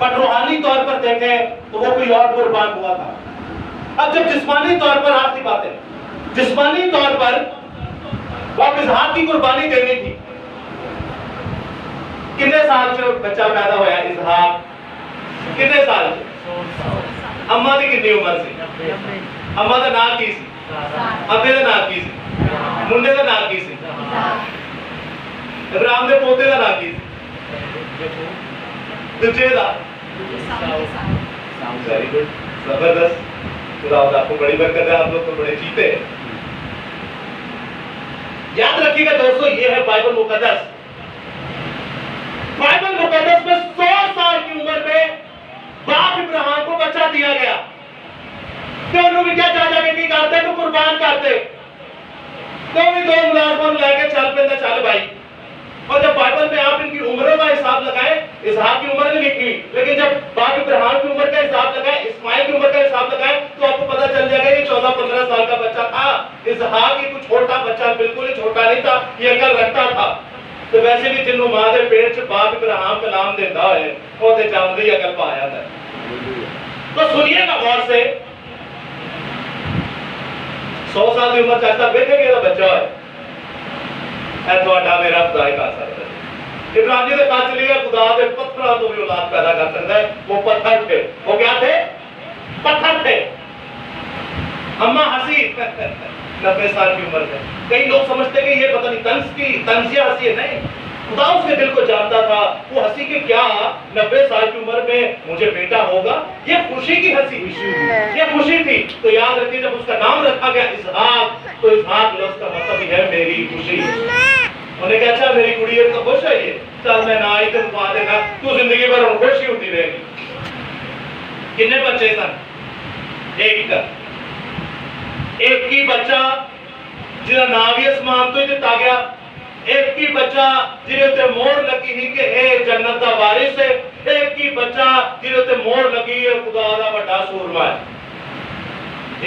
पर रूहानी तौर पर देखें तो वो कोई और कुर्बान हुआ था। अब जब जिस्मानी तौर पर, आखिरी बात है, जिस्मानी तौर पर बाप इसहाक की कुर्बानी देनी थी। कितने साल से बच्चा पैदा होया इसहाक? कितने साल से? अम्मा की कितनी उम्र से? अम्मा का नाम की सी, अब्बे का नाम की सी, मुंडे का नाम की सी, इब्राहिम के पोते का नाम की सी, दूजे का। वेरी गुड, जबरदस्त। खुदा आपको बड़ी बरकत है, आप लोग तो बड़े जीते हैं। याद रखिएगा दोस्तों, ये है बाइबल मुकद्दस। बाइबल मुकद्दस में 100 साल की उम्र में बाप इब्राहिम को बच्चा दिया गया। तो उन्होंने क्या चाचा के की करते तो कुर्बान करते, तो भी 2 मुलाजमान लेके चल पे चल भाई। और जब बाइबल में आप इनकी उम्रों का हिसाब लगाए, इसहाक की उम्र नहीं लिखी, लेकिन जब बाप इब्राहिम की उम्र का हिसाब लगाए, इस्माइल की उम्र का हिसाब लगाए, तो आपको पता चल जाएगा कि 14-15 साल का बच्चा था। इसहाक ही कुछ छोटा बच्चा, बिल्कुल ही छोटा नहीं था, ये अकल रखता था। तो वैसे भी जिन्हों मां के पेट च बाप इब्राहिम कलाम देता है वो ते चांद ही अकल पाया था। तो सुनिएगा गौर से, 100 साल की उम्र चाहता देखेंगे तो बच्चा है थोड़ा मेरा खुदा कर सकता है। इब्राहिम जी के साथ चलिएगा, खुदा के पत्थरों तो भी औलाद पैदा कर सकता है। वो पत्थर थे, वो क्या थे? पत्थर थे। अम्मा हंसी 90 साल की उम्र में। कई लोग समझते कि ये पता नहीं तंजिया हंसी है, नहीं, खुदा उसके दिल को जानता था। वो हंसी के क्या 90 साल की उम्र में मुझे बेटा होगा, ये खुशी की हंसी, ये खुशी थी। तो याद रखिए जब उसका नाम रखा गया इसहाक, तो इसहाक लफ्ज का मतलब ही है मेरी खुशी। उन्हें कहा अच्छा मेरी कुड़ी तो खुश है, ये चल मैं ना आई तो पा देगा, तू जिंदगी भर खुशी होती रहेगी। कितने बच्चे सन? एक ही बच्चा जिसका नाम भी आसमान तो ही दिता गया, एक ही बच्चा जिहदे ते मोहर लगी ही कि ए जन्नत दा वारिस है, एक ही बच्चा जिहदे ते मोहर लगी है खुदा दा बड़ा सूरमा है।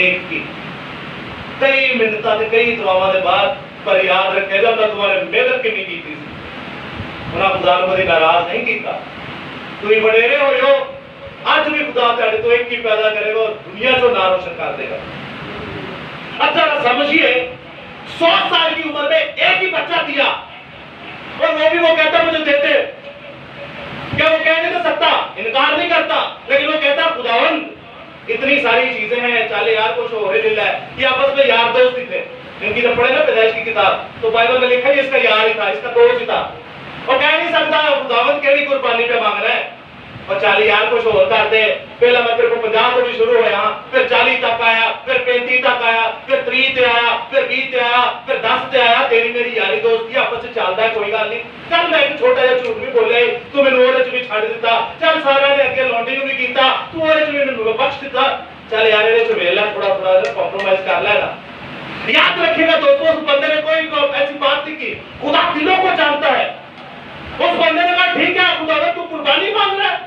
एक ही कई मिन्नतां ते कई दुआवां दे बाद, पर याद रखे जांदा तुम्हारे मेहनत कितनी की थी, उन्हां खुदा नूं कदी नाराज नहीं किया। तुसीं वडेरे होए हो, अज भी खुदा तुहाडे तो एक ही पैदा करेगा और दुनिया चों नाम रोशन कर देगा। अच्छा समझिए, 100 साल की उम्र में एक ही बच्चा दिया, और वो भी वो कहता मुझे देते। क्या वो कह नहीं सकता, इनकार नहीं करता, लेकिन वो कहता खुदावंद इतनी सारी चीजें हैं, चले यार कुछ हो रहे दिल है। ये आपस में यार दोस्त ही थे। इनकी जब पढ़े ना पैदाइश की किताब, तो बाइबल में लिखा है इसका यार ही था, इसका दोस्त ही था। वो कह नहीं सकता खुदावंद केड़ी कुर्बानी पे मांग रहा है, और 40 यार कुछ और कर दे। पहला मैं तेरे को 50 तो भी शुरू होया, फिर 40 तक आया, फिर 35 तक आया, फिर 30 ते आया, फिर 20 ते आया, फिर 10 ते आया। तेरी मेरी यारी दोस्ती आपस में चलता है, कोई गल नहीं। चल मैं एक छोटा जिहा झूठ भी बोले, तू मैनूं ओहदे च भी छड्ड दित्ता। चल सारा ने अगे लौंडी नूं भी कीता, तू ओहदे च भी मैनूं बख्श दित्ता। चल यार इहदे च वेख लै, थोड़ा कॉम्प्रोमाइज कर लेना। याद रखिएगा दोस्तों, उस बंदे ने कोई ऐसी बात नहीं की, खुदा दिलों को जानता है। उस बंदे ने कहा ठीक है खुदा तू कुर्बानी मांग रहा है,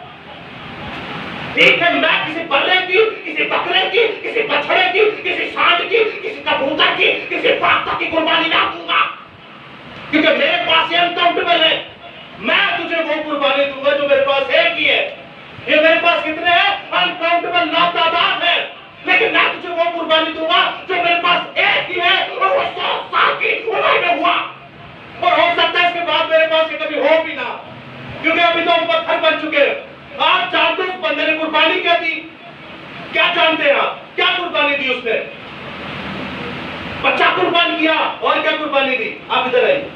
ठीक है, मैं किसी बल्ले की, किसी बकरे की, किसी बछड़े की, किसी सांड की, किसी कबूतर की, किसी पास्ता की कुर्बानी ना दूंगा, क्योंकि मेरे पास ये अनकाउंटेबल है। मैं तुझे वो कुर्बानी दूंगा जो मेरे पास एक ही है। ये मेरे पास कितने हैं? अनकाउंटेबल लातादाद है, लेकिन मैं तुझे वो कुर्बानी दूंगा जो मेरे पास एक ही है, और वो 100 साल की उम्र में हुआ। और हो सकता है इसके बाद मेरे पास ये कभी हो भी ना, क्योंकि अभी तो हम पत्थर बन चुके हैं। आप जानते उस बंदे ने कुर्बानी क्या दी? क्या जानते हैं आप? क्या कुर्बानी दी उसने? बच्चा कुर्बान किया, और क्या कुर्बानी दी? आप इधर आइए,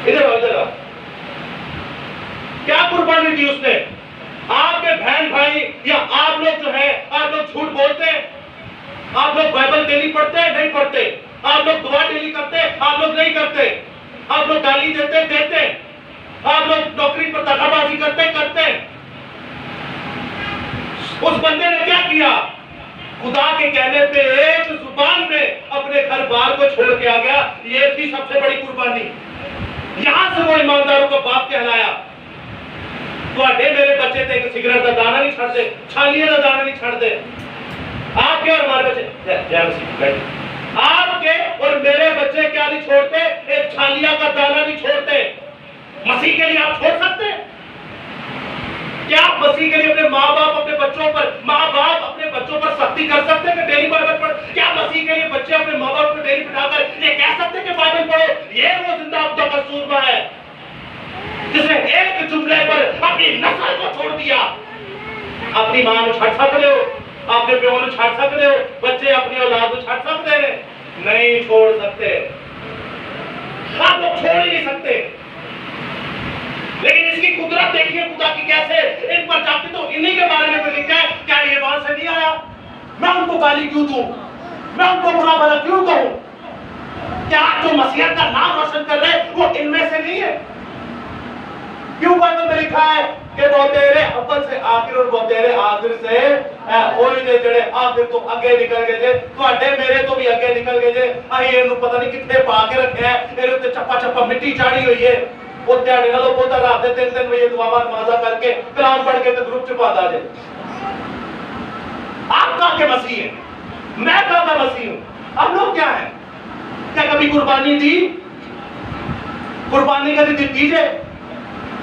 इधर आओ, इधर आओ। क्या कुर्बानी दी उसने? आपके बहन भाई या आप लोग जो है, आप लोग झूठ बोलते हैं, आप लोग बाइबल डेली पढ़ते हैं, नहीं पढ़ते, आप लोग दुआ डेली करते हैं, आप लोग नहीं करते, आप लोग गाली देते, आप लोग नौकरी पर धोखाबाजी करते। उस बंदे ने क्या किया? खुदा के कहने पे एक जुबान में अपने घर बार को छोड़ के आ गया। ये थी सबसे बड़ी कुर्बानी। यहां से वो ईमानदारों का बाप कहलाया। ਤੁਹਾਡੇ मेरे बच्चे थे सिगरेट का दाना नहीं छाड़ते, छालिए का दाना नहीं छाड़ते। आपके और हमारे बच्चे, आपके और मेरे बच्चे क्या नहीं छोड़ते? एक छालिया का दाना नहीं छोड़ते। मसीह के लिए आप छोड़ सकते हैं क्या? आप मसीह के लिए अपने माँ बाप अपने बच्चों पर सख्ती कर सकते हैं कि डेली बाइबल पढ़? क्या मसीह के लिए बच्चे अपने माँ बाप को डेली बिठाकर ये कह सकते हैं कि बाइबल पढ़ो? ये वो जिंदा अब्दा का सूरमा है जिसने एक जुमले पर अपनी नस्ल को छोड़ दिया। अपनी मां को छड़ सकते हो, अपने प्यो को छड़ सकते हो, बच्चे अपनी औलाद को छड़ सकते हैं? नहीं छोड़ सकते, आप लोग छोड़ ही नहीं सकते। लेकिन इसकी कुदरत देखिए खुदा की कैसे। इन पर जाते तो इन्हीं के बारे में तो लिखा है, क्या ये वहां से नहीं आया? मैं उनको गाली क्यों दूं? मैं उनको बुरा भला क्यों कहूं? क्या जो मसीह का नाम रोशन कर रहे हैं वो इनमें से नहीं है? क्यों बाइबल में लिखा है कि बहुतेरे अव्वल से आखिर और बहुतेरे आखिर से ओए जे जड़े आखिर तो अगे निकल गए जे ਤੁਹਾਡੇ मेरे तो भी अगे निकल गए जे ਅਸੀਂ ਇਹਨੂੰ ਪਤਾ ਨਹੀਂ ਕਿੱਥੇ ਪਾ ਕੇ ਰੱਖਿਆ ਇਹਦੇ ਉੱਤੇ ਚੱਪਾ ਚੱਪਾ ਮਿੱਟੀ ਚਾੜੀ ਹੋਈ ਹੈ ਉਹ ਦਿਹਾੜੇ ਨਾਲੋਂ ਬਹੁਤਾ ਰਾਤ ਦੇ 3-3 ਵਜੇ ਦੁਆਵਾਂ ਨਮਾਜ਼ਾਂ करके कलाम पढ़ के तो ग्रुप च पाता जे आप कहाँ के मसीह हैं मैं कहाँ का मसीह हूं अब लोग क्या है क्या कभी कुर्बानी दी कुर्बानी कभी दी है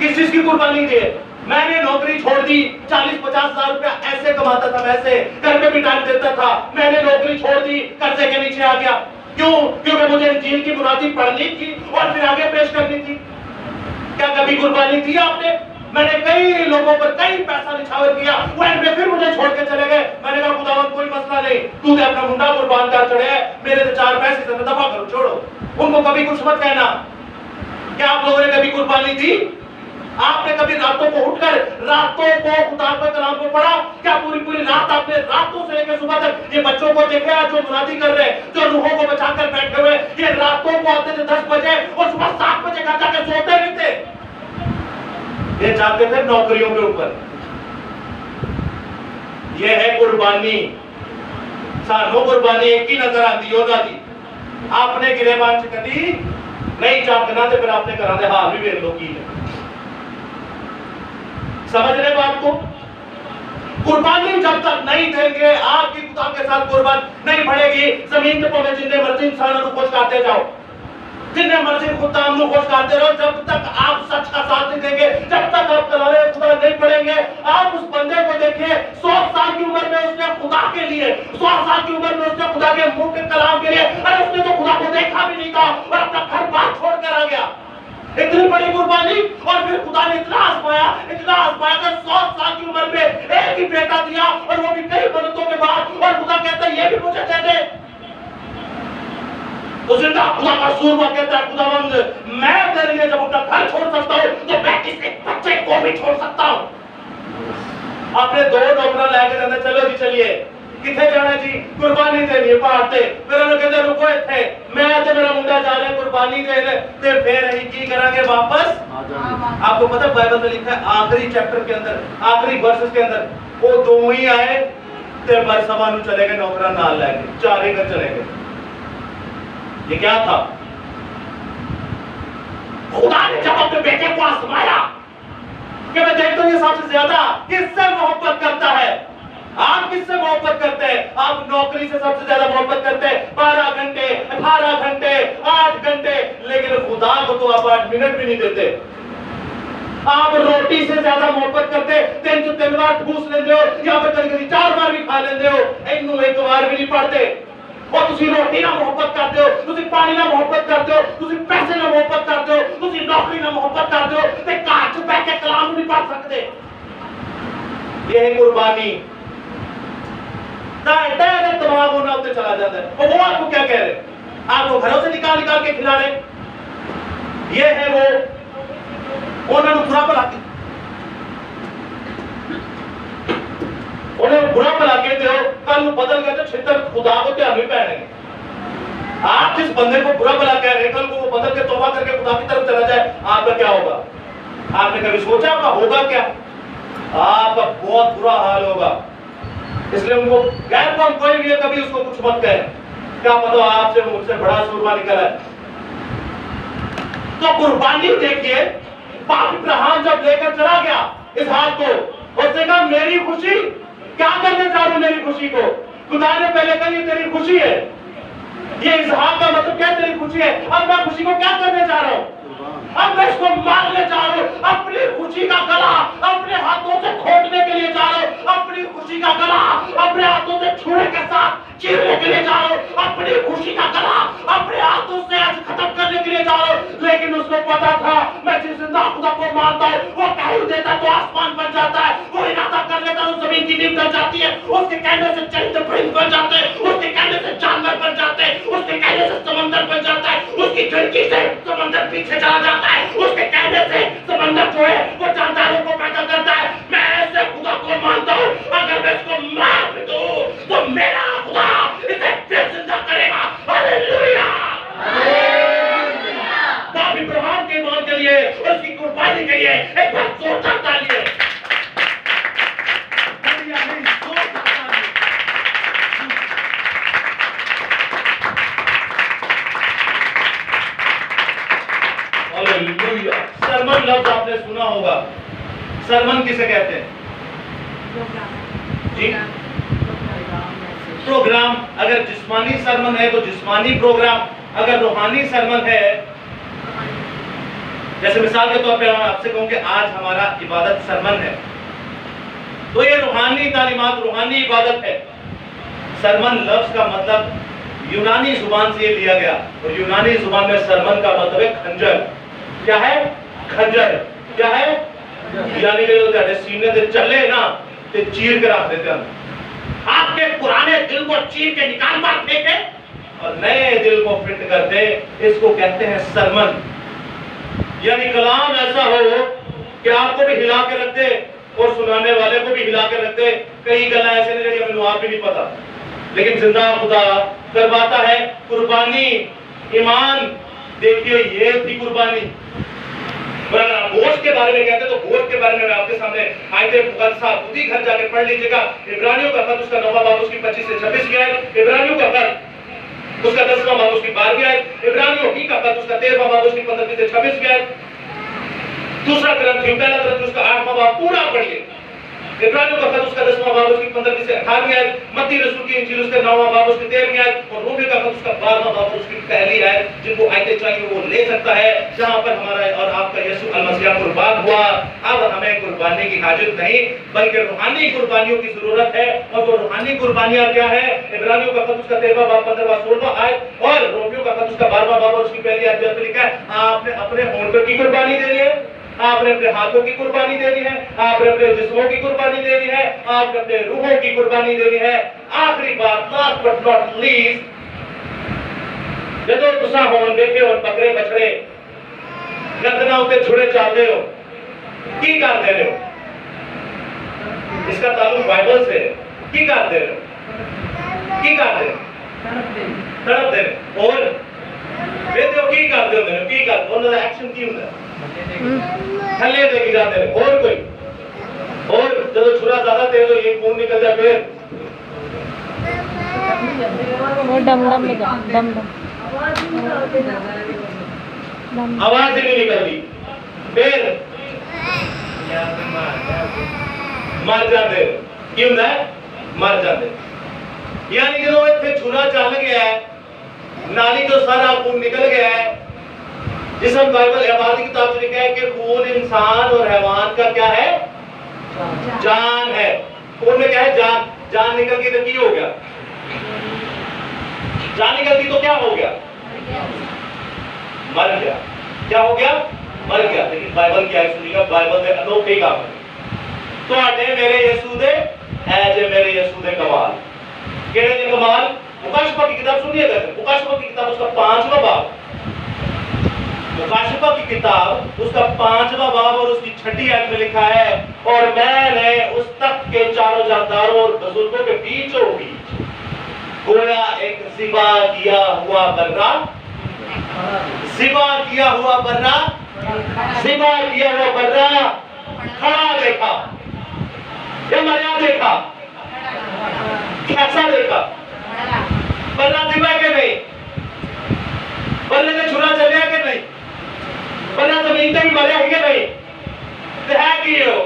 किस चीज की कुर्बानी दी है मैंने नौकरी छोड़ दी 40-50 हजार रुपया ऐसे कमाता था वैसे घर पे भी टाइम देता था मैंने नौकरी छोड़ दी कर्जे के नीचे आ गया क्यों क्योंकि मुझे इंजील की बुनियादी पढ़नी थी और फिर आगे पेश करनी थी क्या कभी कुर्बानी दी आपने मैंने कई लोगों पर कई पैसा निछावर किया वो एंड में फिर मुझे छोड़ के चले गए मैंने कहा खुदावंद कोई मसला नहीं तूने अपना मुंडा कुर्बान कर चढ़े मेरे तो 4 पैसे से दफा करो छोड़ो उनको कभी कुछ मत कहना क्या आप लोगों ने कभी कुर्बानी दी आपने कभी रातों को उठकर रातों को खुदा के कलाम को पढ़ा क्या पूरी पूरी रात आपने रातों से लेकर सुबह तक ये बच्चों को देखे जो मुनादी कर रहे हैं जो रूहों को बचाकर बैठे हुए ये रातों को आते थे 10 बजे और सुबह 7 बजे घर जाके सोते नहीं थे ये जाते थे नौकरियों के ऊपर ये है कुर्बानी सानों कुर्बानी एक ही नजर आती हो ना दी आपने गिरेबान से कभी नहीं चाहना तो फिर आपने करा दे हाल भी वेर लो की है समझ रहे बात को कुर्बानी जब तक नहीं देंगे आपकी खुदा के साथ कुर्बान नहीं बढ़ेगी जमीन पे पौधे जिन्हें मर्जी इंसानों को खुश करते जाओ जिन्हें मर्जी खुदा हम लोग खुश करते रहो जब तक आप सच का साथ नहीं देंगे जब तक आप कलामे खुदा नहीं पढ़ेंगे आप उस बंदे को देखिए 100 साल की उम्र में उसने खुदा के लिए 100 साल की उम्र में उसने खुदा के मुंह के कलाम के लिए अरे उसने तो खुदा को देखा भी नहीं था और अपना घर बार छोड़ कर आ गया इतनी बड़ी कुर्बानी और फिर खुदा ने इतना आजमाया कि 100 साल की उम्र में एक ही बेटा दिया और वो भी कई मददों के बाद और खुदा कहता है ये भी मुझे दे दे तो जिंदा खुदा का सूरमा कहता है खुदावंद मैं तेरे लिए जब अपना घर छोड़ सकता हूँ तो मैं किसी बच्चे को भी छोड़ सकता हूँ अपने 2 नौकरा लेकर जाना चलो जी चलिए किथे जाना जी कुर्बानी देनी है पहाड़ ते फिर उन्होंने कहते रुको इथे मैं ते मेरा मुंडा जा रहा है कुर्बानी देने ते फिर हम की करांगे वापस आपको पता है बाइबल में लिखा है आखिरी चैप्टर के अंदर आखिरी वर्सेस के अंदर वो दो ही आए ते बरसवा नु चले गए नौकरा नाल लेके 4 ही कर चले गए ये क्या था खुदा ने जब अपने बेटे को आजमाया कि मैं देखता हूं ये सबसे ज्यादा किससे मोहब्बत करता है आप किससे मोहब्बत करते हैं आप नौकरी से सबसे ज्यादा मोहब्बत करते हैं 12 घंटे 18 घंटे 8 घंटे लेकिन खुदा को तो आप 8 मिनट भी नहीं देते आप रोटी से ज्यादा मोहब्बत करते 3 बार ठूस लेते हो या फिर कभी 4 बार भी खा लेते हो इन्नू एक बार भी नहीं पढ़ते और तुसी रोटी ना मोहब्बत करते हो तुसी पानी ना मोहब्बत करते हो तुसी पैसे ना मोहब्बत करते हो तुसी नौकरी ना मोहब्बत करते हो ते घर च बैठ के कलाम नहीं पढ़ सकते ये है कुर्बानी दिमाग होना उसे चला जाता है और वो आपको क्या कह रहे आपको घरों से निकाल निकाल के खिला रहे ये है वो उन्होंने बुरा भला उन्हें बुरा भला कहते हो कल बदल गए तो छितर खुदा को ध्यान में पहनेंगे आप जिस बंदे को बुरा भला कह रहे हैं कल को वो बदल के तौबा करके खुदा की तरफ चला जाए आपका क्या होगा आपने कभी सोचा आपका होगा क्या आपका बहुत बुरा हाल होगा इसलिए उनको गैर कौन कोई भी है कभी उसको कुछ मत कहे क्या पता आपसे मुझसे बड़ा सूरमा निकला है तो कुर्बानी देखिए बाप इब्राहिम जब लेकर चला गया इस हाथ को उसने कहा मेरी खुशी क्या करने जा रहे हो मेरी खुशी को खुदा ने पहले कहा ये तेरी खुशी है ये इसहाक का मतलब क्या तेरी खुशी है अब मैं खुशी को क्या करने जा रहा हूँ अब मैं इसको मारने जा रहा हूँ अपनी खुशी का गला अपने हाथों से खोदने के लिए जा रहा हूँ अपनी खुशी का गला अपने हाथों से छुरे के साथ चीरने के लिए जा रहा हूँ अपनी खुशी का गला अपने हाथों से आज खत्म करने के लिए जा रहा हूँ लेकिन उसको पता था मैं जिस जिंदा खुदा को मानता हूँ वो कह देता तो आसमान बन जाता है वो इरादा कर लेता तो जमीन की नींव बन जाती है उसके कहने से चरित्र प्रिंस बन जाते हैं उसके कहने से जानवर बन जाते हैं उसके कहने से समंदर बन जाता है उसकी खिड़की से समंदर पीछे चला जाता है उसके कहने से समंदर जो है वो जानदारों को पैदा करता है मैं ऐसे खुदा को मानता हूँ अगर मैं इसको मार भी दूं तो मेरा खुदा इसे फिर जिंदा करेगा हालेलुया बाप इब्राहिम के ईमान के लिए उसकी कुर्बानी के लिए एक सरमन लफ्ज आपने सुना होगा। सरमन किसे कहते हैं जी? प्रोग्राम। अगर जिस्मानी सरमन है तो जिस्मानी प्रोग्राम, अगर रूहानी सरमन है, जैसे मिसाल के तौर पे मैं आपसे कहूं कि आज हमारा इबादत सरमन है, तो ये रूहानी तालीमात, रूहानी इबादत है। सरमन लफ्ज का मतलब यूनानी जुबान से ये लिया गया, और यूनानी जुबान में सरमन का मतलब है खंजर। क्या है? खंजर। क्या है? यानी कि जो सीने से चले ना ते चीर के रख देते हैं, आपके पुराने दिल को चीर के निकाल मार फेंके और नए दिल को फिट कर दे, इसको कहते हैं सरमन। यानी कलाम ऐसा हो कि आपको भी हिला के रख दे और सुनाने वाले को भी हिला के रख दे। कई गल्ला ऐसे नहीं कि मैंने आप भी नहीं पता, लेकिन जिंदा खुदा करवाता है कुर्बानी, ईमान। देखिए ये थी कुर्बानी। अगर आप गोश्त के बारे में कहते तो गोश्त के बारे में मैं आपके सामने आयते मुकद्दसा खुद ही घर जाके पढ़ लीजिएगा। इब्रानियों का खत उसका 9वां बाब उसकी 25 से 26 की आयत, इब्रानियों का खत उसका 10वां बाब उसकी 12वीं आयत, इब्रानियों ही का खत उसका 13वां बाब उसकी 15 से 26 की आयत, दूसरा ग्रंथ पहला ग्रंथ उसका 8वां बाब पूरा पढ़िए। इब्रानियों का खत उसका 10वां बाब उसकी 15 से 18वीं आयत, मत्ती रसूल की इंजील उसका 9वां बाब उसकी 13वीं आयत, और रोमियो का खत उसका 12वां बाब उसकी पहली आयत। जिनको आयतें चाहिए वो ले सकता है, जहां पर हमारा और आपका यीशु अल मसीह कुर्बान हुआ। अब हमें कुर्बानी की हाजत नहीं, बल्कि रूहानी कुर्बानियों की जरूरत है। और वो रूहानी कुर्बानियां क्या है? इब्रानियों का खत उसका 13वां बाब 15वां 16वां आयत, और रोमियो का खत उसका 12वां बाब उसकी पहली आयत में लिखा है आपने अपने होंठों की कुर्बानी देनी है, आपने अपने हाथों की कुर्बानी देनी है, आपने अपने जिस्मों की कुर्बानी देनी है, आपने अपने रूहों की कुर्बानी देनी है। आखिरी बात, लास्ट बट नॉट लीस्ट, जदों तुसा होन देखे और बकरे बछड़े गर्दना उते छुड़े चाहते हो, की कर दे रहे हो? इसका ताल्लुक बाइबल से, की कर दे रहे हो? की कर दे? तड़प दे रहे। और वेदो की कर दे हो? की कर दो? उनका एक्शन की होता है? थले देके जाते हैं। और कोई और जब छुरा ज्यादा तेज हो ये खून निकल जाए फिर वो डम डम में जा डम डम आवाज ही नहीं निकलती, फिर मर जाते। क्यों ना मर जाते? यानी जो इतने छुरा चल गया है, नाली जो सारा खून निकल गया है, जिसम बाइबल इबादी किताब में लिखा है कि खून इंसान और हैवान का क्या है? जान है। खून में क्या है? जान। जान निकल गई तो क्या हो गया? जान निकल गई तो क्या हो गया? मर गया। क्या हो गया? मर गया। लेकिन बाइबल क्या है सुनिएगा, बाइबल में अनोखे काम है। तो आटे मेरे यीशु दे ऐजे मेरे यीशु दे कमाल। केड़े दे कमाल? मुकाशफा की किताब सुनिएगा। मुकाशफा की किताब उसका 5वां बाब, मुकाशफा की किताब उसका 5वां बाब और उसकी 6ठी आयत में लिखा है, और मैंने उस तख्त के चारों जानदारों और बुजुर्गों के बीचों बीच गोया एक ज़िबा किया हुआ बर्रा, ज़िबा किया हुआ बर्रा, ज़िबा किया हुआ बर्रा खड़ा देखा। या मरिया देखा? कैसा देखा? बर्रा ज़िबा के नहीं? बर्रे ने छुरा चलिया के नहीं? बर्रा जमीन पे भी मरिया है कि नहीं? है कि हो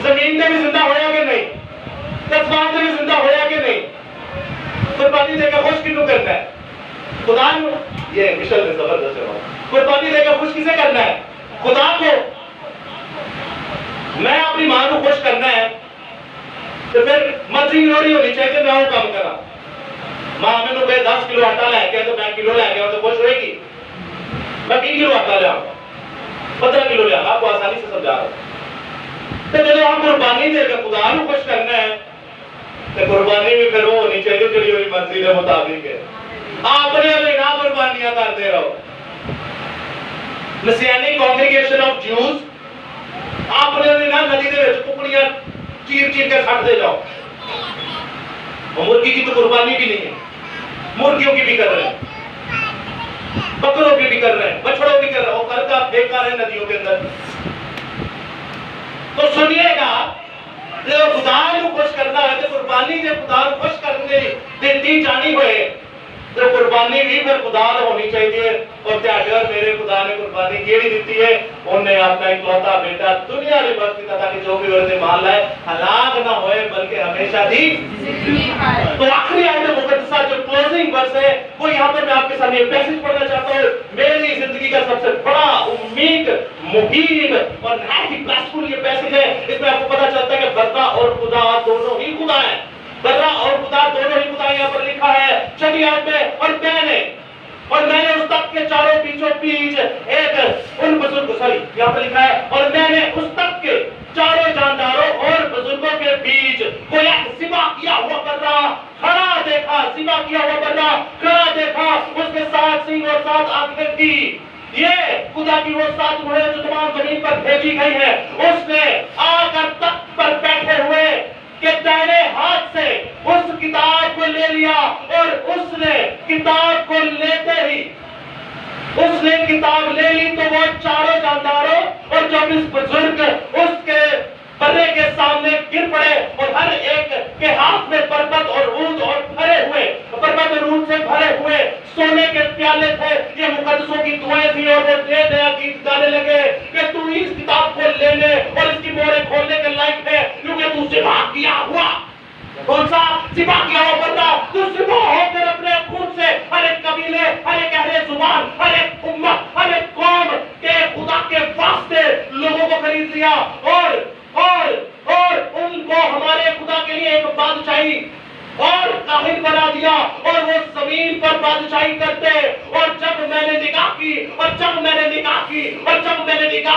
जमीन पे भी जिंदा होया कि नहीं? आसमान पे भी जिंदा होया कि नहीं? कुर्बानी देकर खुश किसको करना है? खुदा को। ये मिशल ने जबरदस्त है। कुर्बानी देकर खुश किसे करना है? खुदा को। मैं अपनी मां को खुश करना है तो फिर मर्जी नहीं होनी चाहिए कि मैं वो काम करा। मां मैंने कोई 10 किलो आटा लेके तो मैं किलो लेके तो खुश होएगी? मैं 20 किलो आटा ले आऊंगा, 15 किलो ले आऊंगा। आपको आसानी से समझा रहा हूं। तो जब आप कुर्बानी देकर खुदा को खुश करना है तो कुर्बानी भी फिर वो होनी चाहिए जो मेरी मर्जी के मुताबिक है। आपने अपनी ना कुर्बानियां करते रहो। मसीहानी कांग्रीगेशन ऑफ ज्यूज आपने अपनी ना नदी दे विच कुकड़ियां चीर चीर के सट दे जाओ। मुर्गी की तो कुर्बानी भी नहीं है, मुर्गियों की भी कर रहे हैं, बकरों की भी कर रहे हैं, बछड़ों की कर रहे हैं, वो करका फेंका रहे नदियों के अंदर। तो सुनिएगा, जब खुदा को खुश करना है तो कुर्बानी जब खुदा को खुश करने देती जानी होए तो कुर्बानी भी फिर खुदा दा होनी चाहिए। और त्याडे और मेरे खुदा ने कुर्बानी केड़ी दिती है? उन्हें अपना इकलौता बेटा दुनिया में बख्श दिता ताकि जो भी उसने मान लाए हलाक ना होए बल्कि हमेशा दी जिंदगी पाए। तो आखिरी आयत मुकद्दसा जो क्लोजिंग वर्स है वो यहाँ पर मैं आपके सामने पैसेज पढ़ना चाहता हूँ। मेरी जिंदगी का सबसे बड़ा उम्मीद मुहीम और नहायत ही ब्लेसफुल ये पैसेज है। इसमें आपको पता चलता है कि बर्रा और खुदा दोनों ही खुदा है। बर्रा और खुदा दोनों ही खुदा यहाँ पर लिखा है 6 आयत में। और मैंने उस तक के चारों बीचों बीच एक उन बुजुर्ग यहाँ पर लिखा है और मैंने उस तक के चारों जानदारों और बुजुर्गों के बीच कोई एक सिवा किया हुआ बर्रा खड़ा देखा। सिवा किया हुआ बर्रा खड़ा देखा, उसके 7 सींग और 7 आंखें थी। ये खुदा की वो 7 मुहरें जो तमाम जमीन पर भेजी गई है। उसने आकर तख्त पर बैठे हुए के दाहिने हाथ से उस किताब को ले लिया और उसने किताब को लेते ही उसने किताब ले ली तो वो चारों जानदारों और 24 बुजुर्ग उसके बर्रे के सामने गिर पड़े और हर एक के हाथ में पर्वत और ऊंट और पर्वत और ऊंट से भरे हुए सोने के प्याले थे। ये मुकद्दसों की दुआएं थी और वो नया गीत गाने लगे कि तू इस किताब को लेने और इसकी मोहरें खोलने के लायक है क्योंकि तू सिवा किया हुआ। कौन सा सिवा किया हुआ बंदा? तू सिवा होकर अपने खून से हर एक कबीले, हर एक अहले जुबान, हर एक उम्मत, हर एक कौम के खुदा के वास्ते लोगों को खरीद लिया और उनको हमारे खुदा के लिए एक बादशाही और काहिन बना दिया और वो जमीन पर बादशाही करते। और जब मैंने निगाह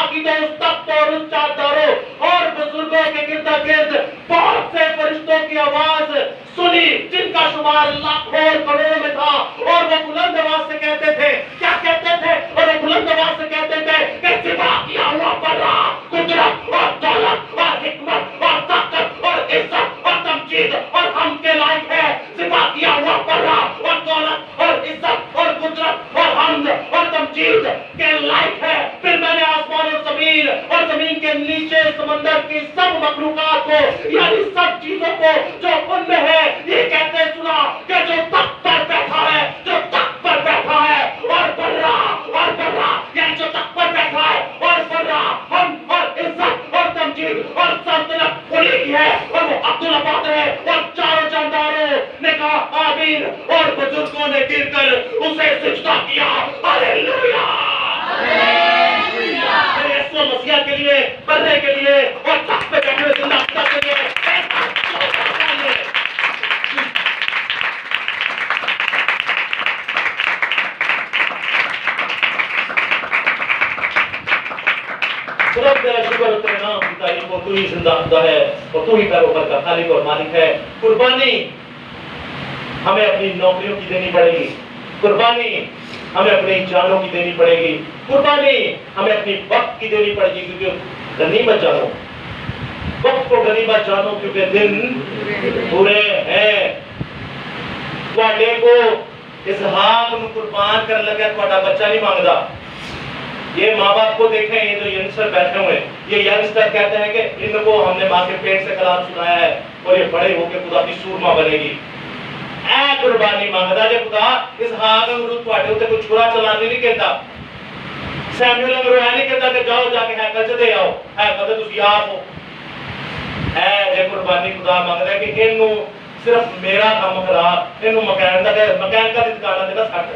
की तो उस तख्त और उस चादरों और बुजुर्गों के गिरदा गिर्द बहुत से फरिश्तों की आवाज सुनी जिनका शुमार लाखों और करोड़ों में था। और वो बुलंद आवाज से कहते थे, क्या कहते थे? और वो बुलंद आवाज से कहते थे कि सिवा किया हुआ बर्रा कुदरत और दौलत और हिकमत और ताकत और इज्जत और तमजीद और हम के लायक है। सिवा किया हुआ बर्रा और दौलत और इज्जत और कुदरत और हमद और तमजीद के लायक है। फिर मैंने आसमान और जमीन के नीचे समंदर की सब मखलूकात को यानी सब चीजों को जो उनमें है ये कहते सुना कि जो तख्त पर बैठा है, जो तख्त पर बैठा है और बर्रा यानी जो तख्त पर बैठा है और बर्रा हम और इज्जत और तमजीद और सल्तनत उन्हीं की है और वो अब्दुल अबाद है। और चारों जानदारों ने कहा आमीन और बुजुर्गों ने गिरकर उसे सजदा किया। हालेलुया मसीहा के लिए, बर्रे के लिए और तख्त पे बैठे हुए जिंदा खुदा के लिए शुक्र तेरे नाम की तारीफ हो। तू ही जिंदा खुदा है और तू ही पैरों का खालिक और मालिक है। कुर्बानी हमें अपनी नौकरियों की देनी पड़ेगी, कुर्बानी हमें अपनी जानों की देनी पड़ेगी, कुर्बानी हमें अपनी वक्त की देनी पड़ेगी क्योंकि गनीमत जानो, वक्त को गनीमत जानो क्योंकि दिन बुरे हैं। ਤੁਹਾਡੇ को इसहाक को कुर्बान करने लगा ਤੁਹਾਡਾ बच्चा नहीं मांगता। ये माँ बाप को देखें, ये जो यंगस्टर बैठे हुए ये यंगस्टर कहते हैं कि इनको हमने माँ के पेट से कलाम सुनाया है और ये बड़े होकर खुदा की सूरमा बनेगी। ऐ कुर्बानी मांगदा जे खुदा इसहाक अंगरू ਤੁਹਾਡੇ ਉੱਤੇ ਕੋਈ ਛੁਰਾ ਚਲਾਣੀ ਨਹੀਂ ਕਹਿੰਦਾ। सैमुअल अंगरू है नहीं कहता कि जाओ जाके हैकल च दे आओ, हैकल ते ਤੁਸੀਂ ਆਪ ਹੋ। ऐ जे कुर्बानी खुदा मांगदा कि ਇਹਨੂੰ सिर्फ मेरा काम करा, ਇਹਨੂੰ ਮਕੈਨ ਦਾ ਦੁਕਾਨਾਂ ਤੇ ਨਾ ਛੱਡ,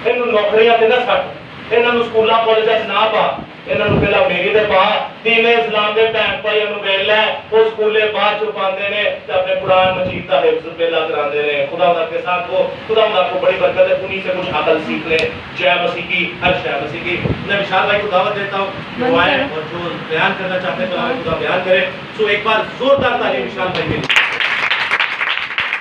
ਇਹਨੂੰ ਨੌਕਰੀਆਂ ਤੇ ਨਾ ਛੱਡ, ਇਹਨਾਂ ਨੂੰ ਸਕੂਲਾਂ ਕਾਲਜਾਂ 'ਚ ਨਾ ਪਾ, ਇਹਨਾਂ ਨੂੰ ਪਹਿਲਾਂ ਮੇਰੀ ਤੇ ਪਾ। ਦੀਨੇ ਇਸਲਾਮ ਦੇ ਭੈਣ ਭਾਈਆਂ ਨੂੰ ਵੇਖ ਲੈ, ਉਹ ਸਕੂਲੇ ਬਾਅਦ ਚ ਪਾਉਂਦੇ ਨੇ ਤੇ ਆਪਣੇ कुरान मजीद का हिफ्ज़ पहला कराते हैं। खुदा के साथ को खुदा को बड़ी बरकत है, उन्हीं से कुछ अकल सीख ले। जय मसीह की, हर शय मसीह की। मैं विशाल भाई को दावत देता हूँ और जो बयान करना चाहते हैं तो खुदा बयान करें। सो एक बार जोरदार ताली विशाल भाई के लिए।